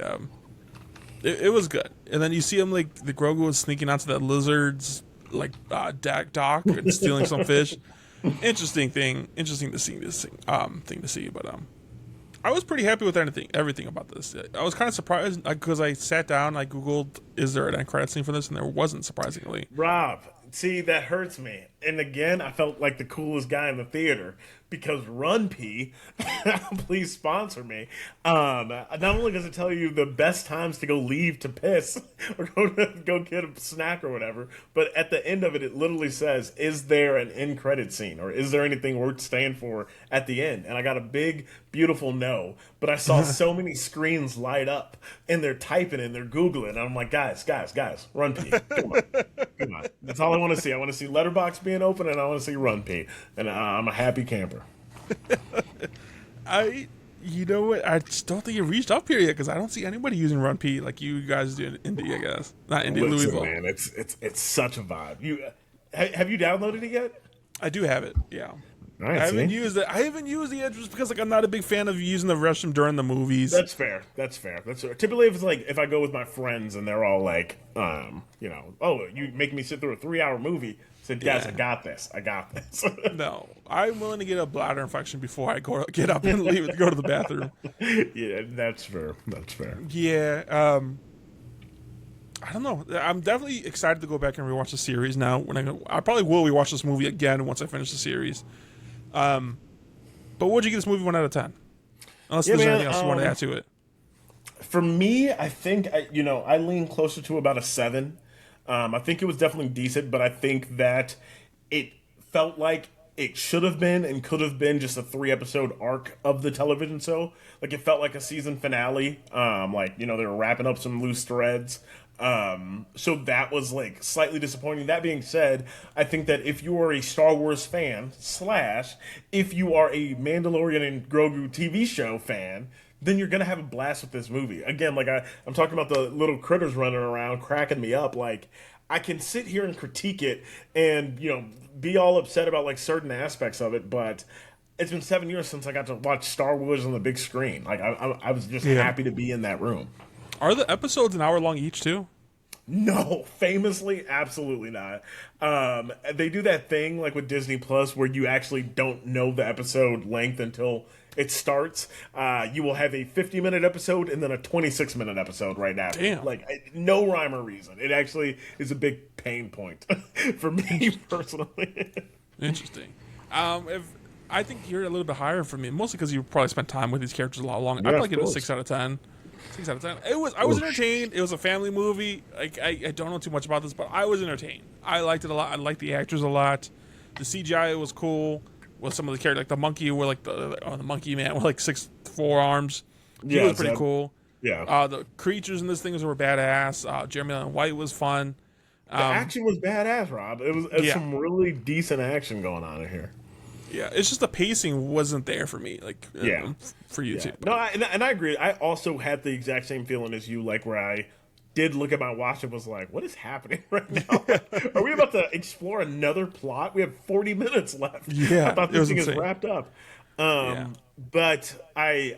it was good. And then you see him like the Grogu was sneaking onto that lizard's like dock and stealing some fish. Interesting to see this thing to see, but I was pretty happy with everything about this. I was kind of surprised because I sat down, I googled, is there an end credit scene for this, and there wasn't, surprisingly. Rob, See, that hurts me. And again, I felt like the coolest guy in the theater because Run P, please sponsor me. Not only does it tell you the best times to go leave to piss or go get a snack or whatever, but at the end of it, it literally says, "Is there an end credit scene or is there anything worth staying for at the end?" And I got a big, beautiful no. But I saw so many screens light up and they're typing and they're googling. And I'm like, guys, Run P, come on. Come on. That's all I want to see. I want to see Letterbox being open, and I want to see Run P. And I'm a happy camper. You know what? I just don't think it reached up here yet because I don't see anybody using Run P like you guys do in Indy, I guess. Not Indy, Listen, Louisville. man, it's such a vibe. Have you downloaded it yet? I do have it. Yeah. Right, I haven't used it. I haven't used it just because I'm not a big fan of using the restroom during the movies. That's fair. Typically, if I go with my friends and they're all like, oh, you make me sit through a 3-hour movie. I said, guys, I got this. No, I'm willing to get a bladder infection before I get up and leave to go to the bathroom. Yeah, that's fair. Yeah. I don't know. I'm definitely excited to go back and rewatch the series now. I probably will rewatch this movie again once I finish the series. But what'd you give this movie 1 out of 10? Unless there's anything else you want to add to it. For me, I think I lean closer to about a 7. I think it was definitely decent, but I think that it felt like it should have been and could have been just a 3-episode arc of the television show. Like it felt like a season finale. They were wrapping up some loose threads. So that was like slightly disappointing. That being said, I think that if you are a Star Wars fan / if you are a Mandalorian and Grogu TV show fan, then you're gonna have a blast with this movie. Again, like I'm talking about the little critters running around, cracking me up. Like I can sit here and critique it and be all upset about like certain aspects of it, but it's been 7 years since I got to watch Star Wars on the big screen. Like I was just happy to be in that room. Are the episodes an hour long each too? No, famously, absolutely not. They do that thing like with Disney Plus where you actually don't know the episode length until it starts. You will have a 50-minute episode and then a 26-minute episode right now. Damn. Like no rhyme or reason. It actually is a big pain point for me personally. Interesting. If I think you're a little bit higher for me, mostly because you probably spent time with these characters a lot longer. I'd probably give it a 6 out of 10. 6 out of 10. I was entertained. It was a family movie. Like I don't know too much about this, but I was entertained. I liked it a lot. I liked the actors a lot. The CGI was cool. With some of the characters, like the monkey, were like the monkey man with like 6 forearms. He was pretty cool. Yeah. The creatures in this thing were badass. Jeremy Allen White was fun. The action was badass, Rob. It was some really decent action going on in here. Yeah, it's just the pacing wasn't there for me. Like, for you too. No, and I agree. I also had the exact same feeling as you, like where I did look at my watch and was like, what is happening right now? Are we about to explore another plot? We have 40 minutes left. Yeah, I thought this thing is wrapped up. But I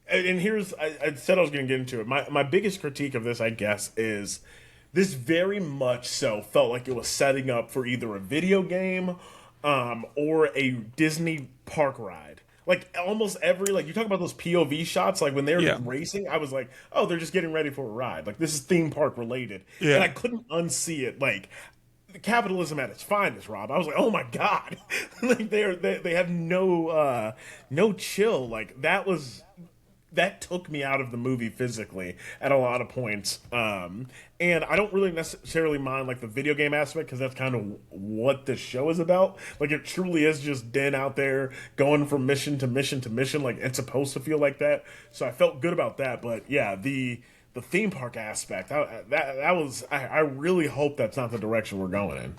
said I was going to get into it. My biggest critique of this, I guess, is this very much so felt like it was setting up for either a video game or a Disney park ride. Like almost every, like you talk about those POV shots, like when they're racing, I was like, oh, they're just getting ready for a ride. Like this is theme park related. Yeah. And I couldn't unsee it. Like capitalism at its finest, Rob. I was like, oh my God. Like they have no chill. Like that took me out of the movie physically at a lot of points. And I don't really necessarily mind like the video game aspect because that's kind of what this show is about. Like it truly is just Den out there going from mission to mission to mission. Like it's supposed to feel like that. So I felt good about that. But yeah, the theme park aspect, I really hope that's not the direction we're going in.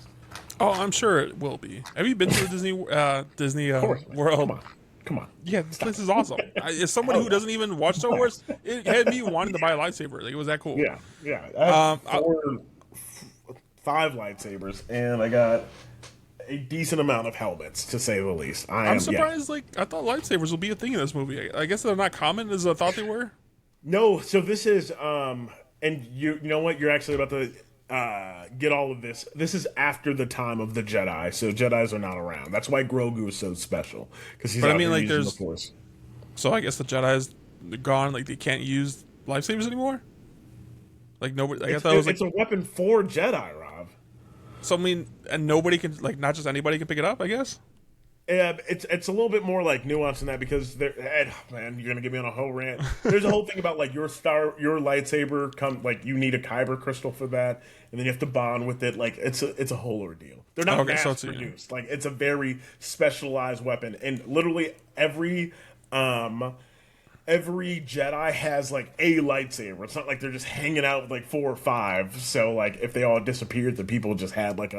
Oh, I'm sure it will be. Have you been to the Disney World? Come on. Yeah, this place is awesome. As somebody who doesn't even watch Star Wars, it had me wanting to buy a lightsaber. Like, it was that cool. Yeah. I have 5 lightsabers, and I got a decent amount of helmets, to say the least. I'm surprised. Like, I thought lightsabers would be a thing in this movie. I guess they're not common as I thought they were. No, so this is, and you know what? You're actually about to get all of this. This is after the time of the Jedi, so Jedis are not around. That's why Grogu is so special, because he's out there using the Force. So I guess the Jedi's gone. Like they can't use lightsabers anymore. Like nobody. I guess that was like it's a weapon for Jedi, Rob. So I mean, and nobody can like not just anybody can pick it up, I guess. It's a little bit more like nuanced than that because man, you're gonna get me on a whole rant. There's a whole thing about like your lightsaber like you need a kyber crystal for that, and then you have to bond with it. Like it's a whole ordeal. They're not mass produced. Like it's a very specialized weapon, and literally every Jedi has like a lightsaber. It's not like they're just hanging out with like 4 or 5. So like if they all disappeared, the people just had like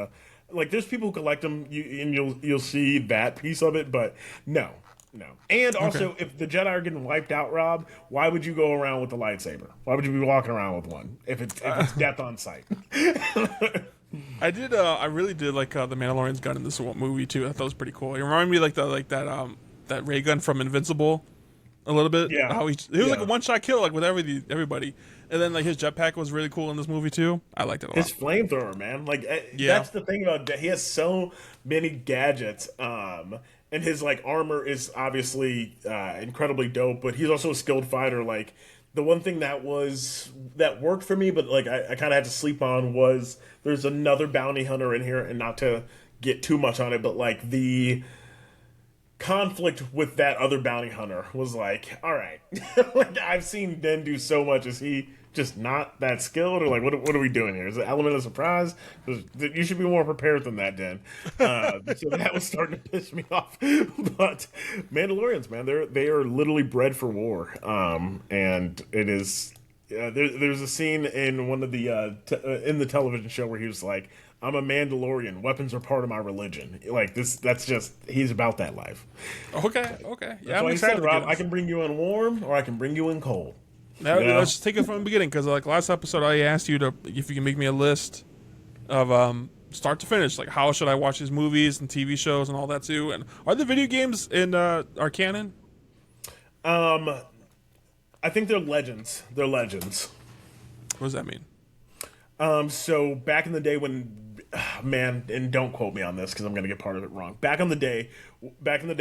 there's people who collect them, and you'll see that piece of it, but no. And also, if the Jedi are getting wiped out, Rob, why would you go around with a lightsaber? Why would you be walking around with one if it's death on sight? I really did like the Mandalorian's gun in this movie too. I thought it was pretty cool. It reminded me like that ray gun from Invincible a little bit. Yeah, how he was like a one-shot kill like with everybody. And then like his jetpack was really cool in this movie too. I liked it a lot. His flamethrower, man. Like that's the thing about he has so many gadgets. And his like armor is obviously incredibly dope, but he's also a skilled fighter. Like the one thing that worked for me, but like I kind of had to sleep on was there's another bounty hunter in here, and not to get too much on it, but like the conflict with that other bounty hunter was like, all right, like I've seen Den do so much. Is he just not that skilled, or like what are we doing here? Is it element of surprise? You should be more prepared than that, Den. So that was starting to piss me off. But Mandalorians, man, they are literally bred for war, and it is. There's a scene in one of the in the television show where he was like, I'm a Mandalorian. Weapons are part of my religion. Like this, that's just he's about that life. Okay. Yeah, I'm excited. excited. Rob, I can bring you in warm, or I can bring you in cold. Now, let's just take it from the beginning, because like last episode, I asked you if you can make me a list of start to finish, like how should I watch these movies and TV shows and all that too. And are the video games in our canon? I think they're legends. They're legends. What does that mean? So back in the day when, man, and don't quote me on this because I'm going to get part of it wrong. Back in the day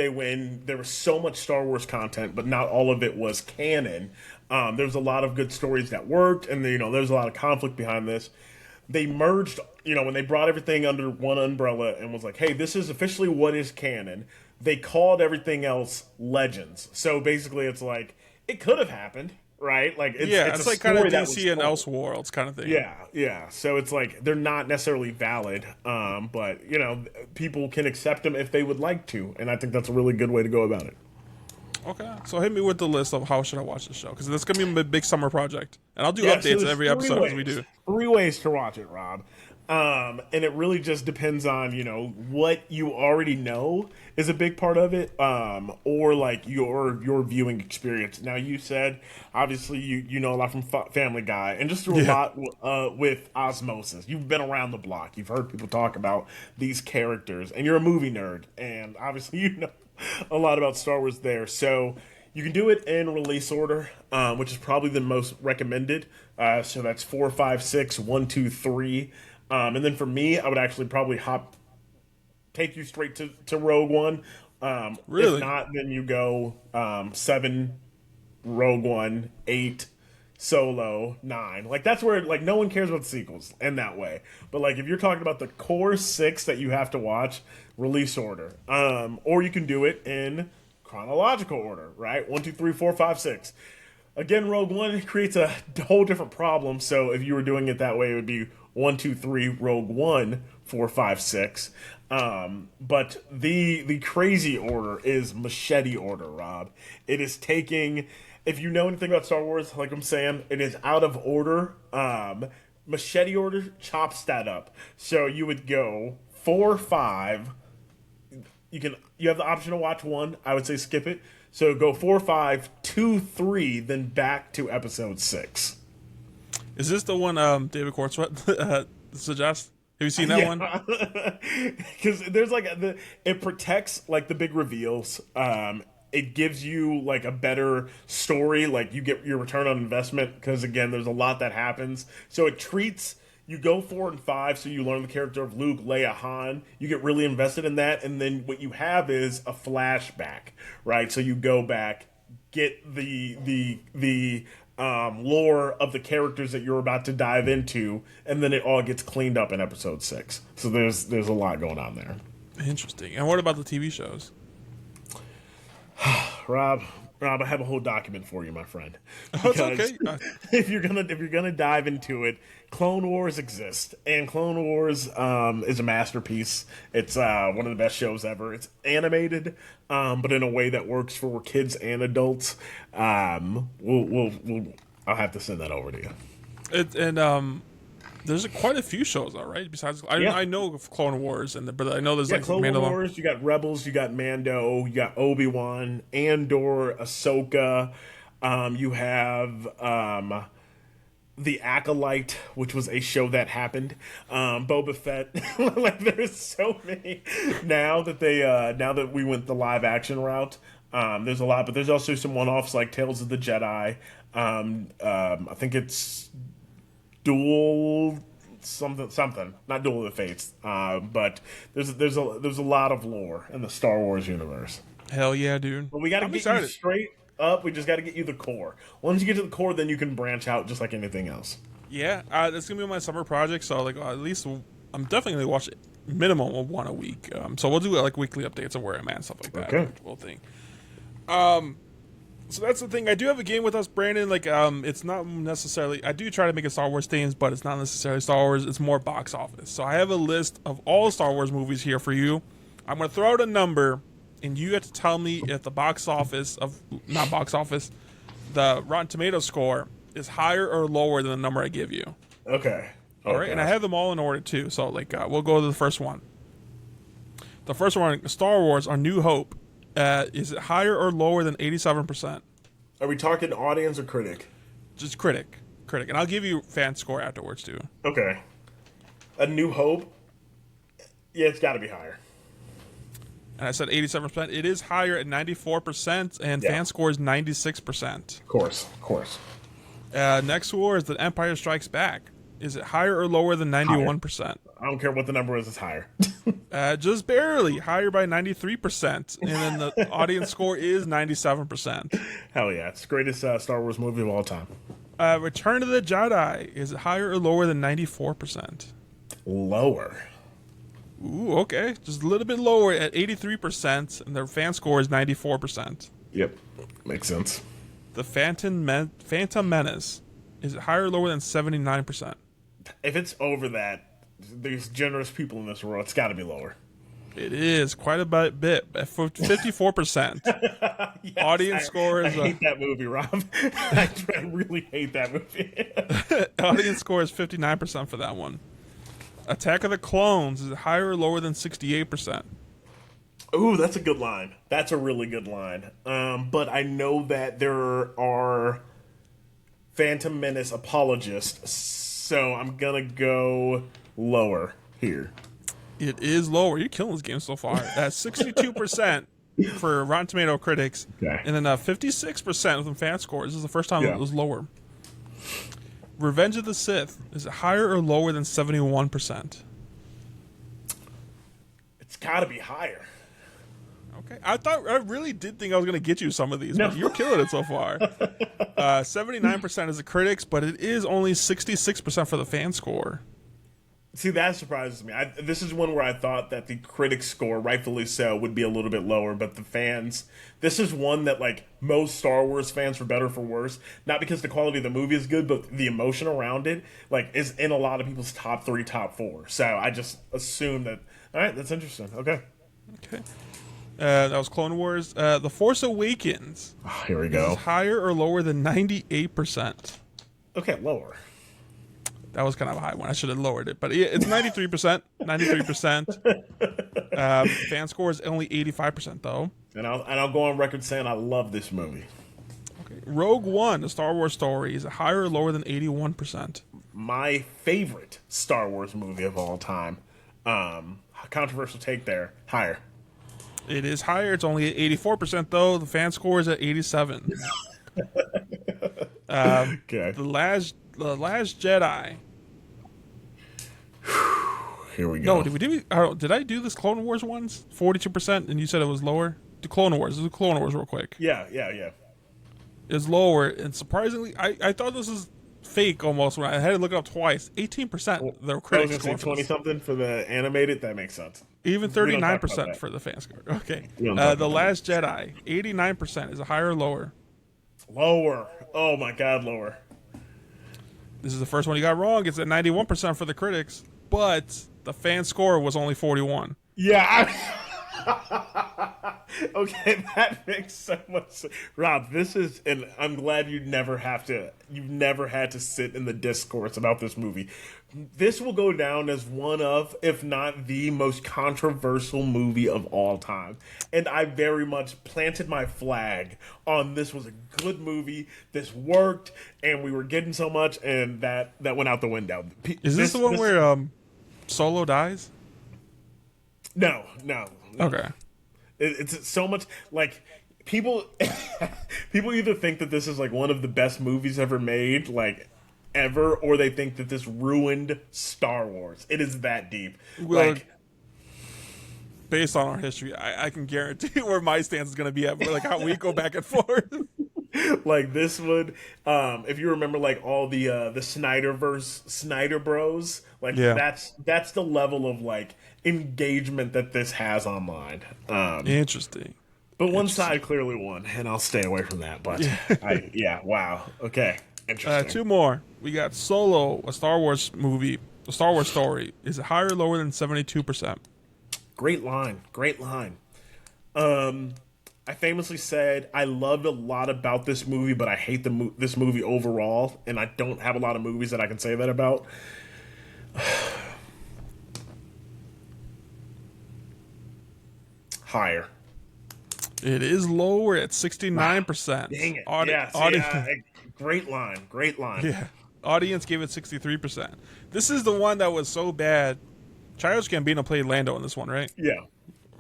when there was so much Star Wars content, but not all of it was canon. There's a lot of good stories that worked, and there's a lot of conflict behind this. They merged, when they brought everything under one umbrella and was like, hey, this is officially what is canon. They called everything else legends. So basically, it's like it could have happened. Right, like it's like kind of DC and Elseworlds kind of thing. Yeah. So it's like they're not necessarily valid, but people can accept them if they would like to, and I think that's a really good way to go about it. Okay, so hit me with the list of how should I watch the show, because this is gonna be a big summer project, and I'll do updates every episode as we do. 3 ways to watch it, Rob. And it really just depends on, what you already know is a big part of it, or like your viewing experience. Now, you said, obviously, you know a lot from Family Guy, and just through a lot with osmosis. You've been around the block. You've heard people talk about these characters, and you're a movie nerd, and obviously you know a lot about Star Wars there. So you can do it in release order, which is probably the most recommended. So that's 4, 5, 6, 1, 2, 3. And then for me, I would actually probably take you straight to Rogue One. Really? If not, then you go 7, Rogue One, 8, Solo, 9. Like that's where like no one cares about the sequels in that way. But like if you're talking about the core 6 that you have to watch, release order. Or you can do it in chronological order, right? 1, 2, 3, 4, 5, 6. Again, Rogue One creates a whole different problem. So if you were doing it that way, it would be 1, 2, 3, Rogue One, 4, 5, 6. But the crazy order is machete order, Rob. It is taking, if you know anything about Star Wars, like I'm saying, it is out of order. Machete order chops that up. So you would go 4, 5. You have the option to watch 1. I would say skip it. So go 4, 5, 2, 3, then back to episode 6. Is this the one David Cornsweet suggests? Have you seen that one? Because there's like it protects like the big reveals. It gives you like a better story. Like you get your return on investment because again, there's a lot that happens. So it treats. You go 4 and 5, so you learn the character of Luke, Leia, Han. You get really invested in that, and then what you have is a flashback, right? So you go back, get the lore of the characters that you're about to dive into, and then it all gets cleaned up in episode 6. So there's a lot going on there. Interesting. And what about the TV shows? Rob, I have a whole document for you, my friend. Oh, it's okay. if you're gonna dive into it, Clone Wars exists, and Clone Wars is a masterpiece. It's one of the best shows ever. It's animated, but in a way that works for kids and adults. I'll have to send that over to you. There's quite a few shows, though, right? Besides, I know of Clone Wars, but I know there's like Clone Wars. You got Rebels. You got Mando. You got Obi-Wan, Andor, Ahsoka. You have The Acolyte, which was a show that happened. Boba Fett. Like there's so many now that we went the live action route. There's a lot, but there's also some one-offs like Tales of the Jedi. I think it's Duel something, not Duel of the Fates, but there's a lot of lore in the Star Wars universe. Hell yeah, dude! But we got to get you straight up. We just got to get you the core. Once you get to the core, then you can branch out just like anything else. Yeah, that's gonna be my summer project. So like at least I'm definitely gonna watch it minimum of one a week. So we'll do like weekly updates of where I'm at and stuff like that. Okay. We'll think. So that's the thing. I do have a game with us, Brandon. Like, it's not necessarily. I do try to make it Star Wars themes, but it's not necessarily Star Wars. It's more box office. So I have a list of all Star Wars movies here for you. I'm gonna throw out a number, and you have to tell me if the the Rotten Tomatoes score is higher or lower than the number I give you. Okay. All right, and I have them all in order too. So like, we'll go to the first one. The first one, Star Wars: A New Hope. Is it higher or lower than 87%? Are we talking audience or critic? Just critic, and I'll give you fan score afterwards too. Okay. A New Hope. Yeah, it's got to be higher. And I said 87%. It is higher at 94%, and fan score is 96%. Of course. Next war is The Empire Strikes Back. Is it higher or lower than 91%? I don't care what the number is, it's higher. Just barely higher by 93%, and then the audience score is 97%. Hell yeah, it's the greatest Star Wars movie of all time. Return of the Jedi. Is it higher or lower than 94%? Lower. Ooh, okay, just a little bit lower at 83%, and their fan score is 94%. Yep, makes sense. The Phantom Menace. Is it higher or lower than 79%? If it's over that, there's generous people in this world. It's got to be lower. It is quite a bit. At 54%. Yes, audience score is. I hate that movie, Rob. I really hate that movie. Audience score is 59% for that one. Attack of the Clones. Is it higher or lower than 68%? Ooh, that's a good line. That's a really good line. But I know that there are Phantom Menace apologists, so I'm gonna go lower here. It is lower. You're killing this game so far. That's 62% for Rotten Tomato critics, and then 56% from fan scores. This is the first time it was lower. Revenge of the Sith. Is it higher or lower than 71%? It's got to be higher. Okay, I really did think I was going to get you some of these, but you're killing it so far. 79% is the critics, but it is only 66% for the fan score. See, that surprises me. This is one where I thought that the critic score, rightfully so, would be a little bit lower, but the fans, this is one that, like, most Star Wars fans, for better or for worse, not because the quality of the movie is good, but the emotion around it, like, is in a lot of people's top 3, top 4. So I just assume that, all right, that's interesting. Okay. That was Clone Wars. The Force Awakens. Oh, here we go. Is higher or lower than 98%? Okay, lower. That was kind of a high one. I should have lowered it, but it's 93%. 93%. Fan score is only 85% though. And I'll go on record saying I love this movie. Okay. Rogue One, the Star Wars story, is it higher or lower than 81%? My favorite Star Wars movie of all time. Controversial take there. Higher. It is higher. It's only at 84% though. The fan score is at 87. Okay. The Last Jedi. Here we go. No, did I do this Clone Wars ones? 42%, and you said it was lower. The Clone Wars. Let's do Clone Wars real quick. Yeah. is lower, and surprisingly, I thought this was fake almost when I had to look it up twice. 18% the I was critics gonna say score for 20 this. something for the animated. That makes sense. Even We don't talk about 39% that. for the fan score. Okay. We don't talk The about that. Last Jedi, 89%. Is it higher or lower? Lower. Oh my God, lower. This is the first one you got wrong. It's at 91% for the critics, but the fan score was only 41. Yeah. Okay, that makes so much sense. Rob, this is, and I'm glad you've never had to sit in the discourse about this movie. This will go down as one of, if not the most controversial movie of all time. And I very much planted my flag on this was a good movie, this worked, and we were getting so much, and that went out the window. Is this the one where Solo dies? No, no. Okay. It's so much like people people either think that this is like one of the best movies ever made, like ever, or they think that this ruined Star Wars. It is that deep. Well, Like based on our history, I can guarantee where my stance is going to be at, like how we go back and forth. like this would if you remember like all the Snyderverse Snyder Bros, like Yeah. that's the level of like engagement that this has online. Interesting. But one side clearly won, and I'll stay away from that. But wow. Okay. Interesting. Two more. We got Solo, a Star Wars movie, a Star Wars story. Is it higher or lower than 72%? Great line. Great line. I famously said I loved a lot about this movie, but I hate this movie overall, and I don't have a lot of movies that I can say that about. Higher. It is lower at 69%. Dang it. Great line. Great line. Yeah. Audience gave it 63%. This is the one that was so bad. Childish Gambino played Lando in this one, right? Yeah.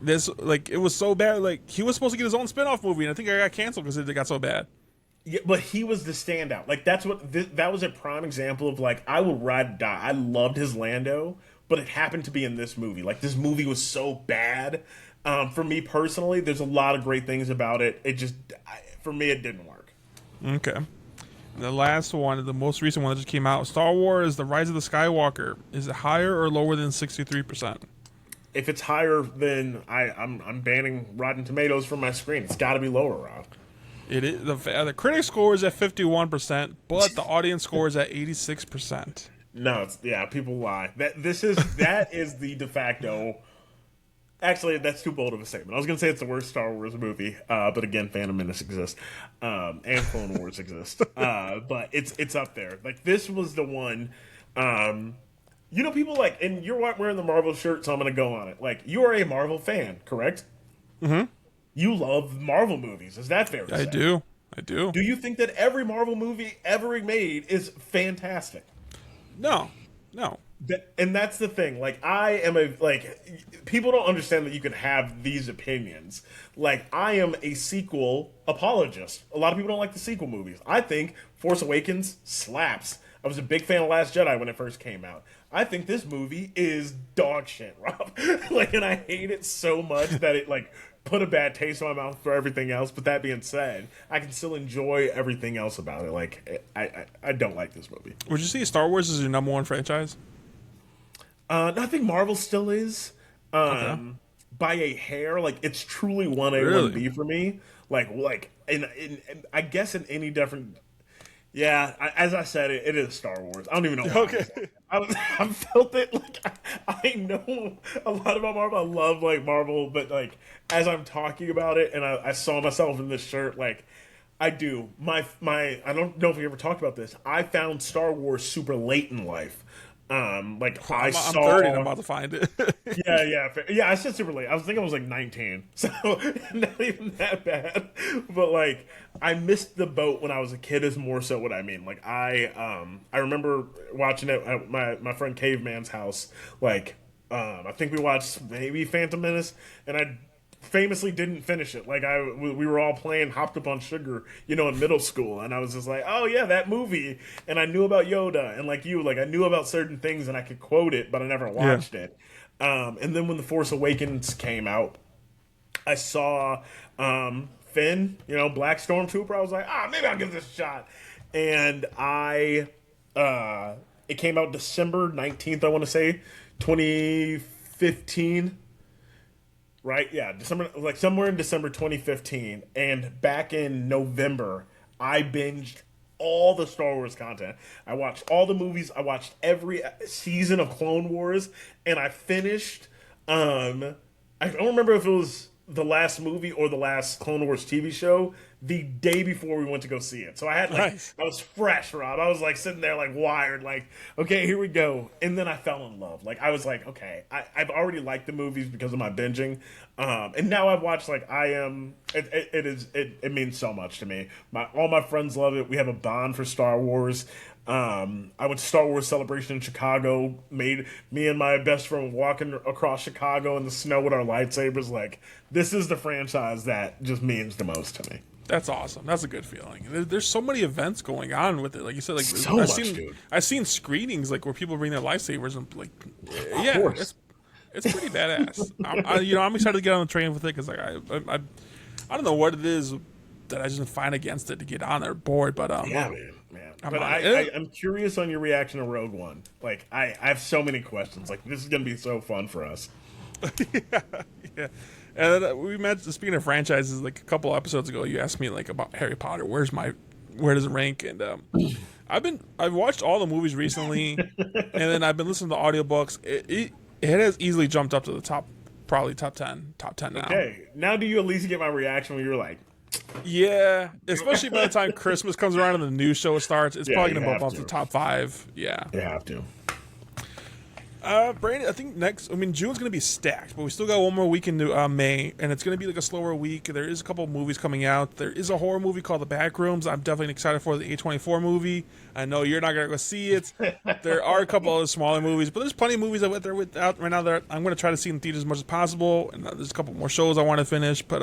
This, like, it was so bad. Like, he was supposed to get his own spin-off movie, and I think I got canceled because it got so bad. Yeah, but he was the standout. Like that was a prime example of like I would ride or die. I loved his Lando, but it happened to be in this movie. Like this movie was so bad. For me personally, there's a lot of great things about it. For me, it didn't work. Okay. And the last one, the most recent one that just came out, Star Wars: The Rise of the Skywalker. Is it higher or lower than 63%? If it's higher, then I'm banning Rotten Tomatoes from my screen. It's got to be lower, Rob. It is the critic score is at 51%, but the audience score is at 86%. No, people lie. That is the de facto. Actually, that's too bold of a statement. I was gonna say it's the worst Star Wars movie, but again, Phantom Menace exists, and Clone Wars exists, but it's up there. Like this was the one. People like, and you're wearing the Marvel shirt, so I'm gonna go on it. Like you are a Marvel fan, correct? Mm-hmm. You love Marvel movies. Is that fair to say? I do. Do you think that every Marvel movie ever made is fantastic? No. And that's the thing. Like, people don't understand that you can have these opinions. Like, I am a sequel apologist. A lot of people don't like the sequel movies. I think Force Awakens slaps. I was a big fan of Last Jedi when it first came out. I think this movie is dog shit, Rob. And I hate it so much that it, put a bad taste in my mouth for everything else. But that being said, I can still enjoy everything else about it. I don't like this movie. Would you say Star Wars is your number one franchise? I think Marvel still is. Okay. By a hair. Like it's truly 1A, Really? 1B for me. In I guess in any different. Yeah, as I said, it is Star Wars. I don't even know. Why Okay. I felt it. I know a lot about Marvel. I love Marvel, but as I'm talking about it, and I saw myself in this shirt, I do. My I don't know if we ever talked about this. I found Star Wars super late in life. I'm 30 and I'm about to find it. yeah. I said super late. I was thinking I was 19, so not even that bad. But I missed the boat when I was a kid. Is more so what I mean. I remember watching it at my friend Caveman's house. I think we watched maybe Phantom Menace, and I famously didn't finish it. We were all playing Hopped Up on Sugar, in middle school, and I was just like, oh yeah, that movie. And I knew about Yoda, and I knew about certain things, and I could quote it, but I never watched it. And then when The Force Awakens came out, I saw Finn, Black Stormtrooper. I was like, maybe I'll give this a shot. And it came out December 19th, I want to say, 2015. Right? Yeah, December, like somewhere in December 2015. And back in November, I binged all the Star Wars content. I watched all the movies. I watched every season of Clone Wars, and I finished. I don't remember if it was the last movie or the last Clone Wars TV show the day before we went to go see it. So I had Nice. I was fresh, Rob. I was like sitting there like wired, like, okay, here we go. And then I fell in love. Like I was like, okay, I've already liked the movies because of my binging. And now I've watched like it means so much to me. All my friends love it. We have a bond for Star Wars. I went to Star Wars Celebration in Chicago. Made me and my best friend walking across Chicago in the snow with our lightsabers. Like, this is the franchise that just means the most to me. That's awesome. That's a good feeling. There's so many events going on with it. Like you said, like Dude. I've seen screenings like where people bring their lightsabers and like, yeah, course. it's pretty badass. I'm excited to get on the train with it because like I don't know what it is that I just find against it to get on there board, but Yeah, man. But I'm curious on your reaction to Rogue One. Like, I have so many questions. Like, this is gonna be so fun for us. yeah. And then we met. Speaking of franchises, like a couple episodes ago, you asked me like about Harry Potter. Where does it rank? And I've watched all the movies recently, and then I've been listening to audiobooks. It has easily jumped up to the top 10 now. Okay, now do you at least get my reation when you're like, yeah, especially by the time Christmas comes around and the new show starts, it's probably gonna bump up to the top 5. Yeah, you have to. Brandon, I think June's going to be stacked, but we still got one more week into May, and it's going to be like a slower week. There is a couple of movies coming out. There is a horror movie called The Back Rooms. I'm definitely excited for the A24 movie. I know you're not going to go see it. There are a couple other smaller movies, but there's plenty of movies out right now that I'm going to try to see in theaters as much as possible, and there's a couple more shows I want to finish, but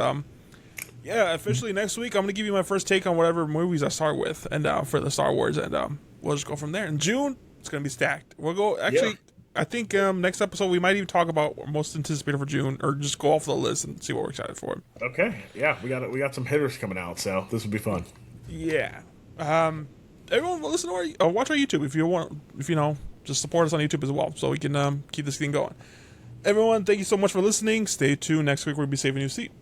yeah, officially next week, I'm going to give you my first take on whatever movies I start with, and for the Star Wars, and we'll just go from there. In June, it's going to be stacked. We'll go, actually... Yeah. I think next episode we might even talk about what most anticipated for June, or just go off the list and see what we're excited for. Okay, yeah, we got some hitters coming out, so this will be fun. Yeah, everyone, listen to watch our YouTube if you want. If just support us on YouTube as well, so we can keep this thing going. Everyone, thank you so much for listening. Stay tuned. Next week we'll be saving you a seat.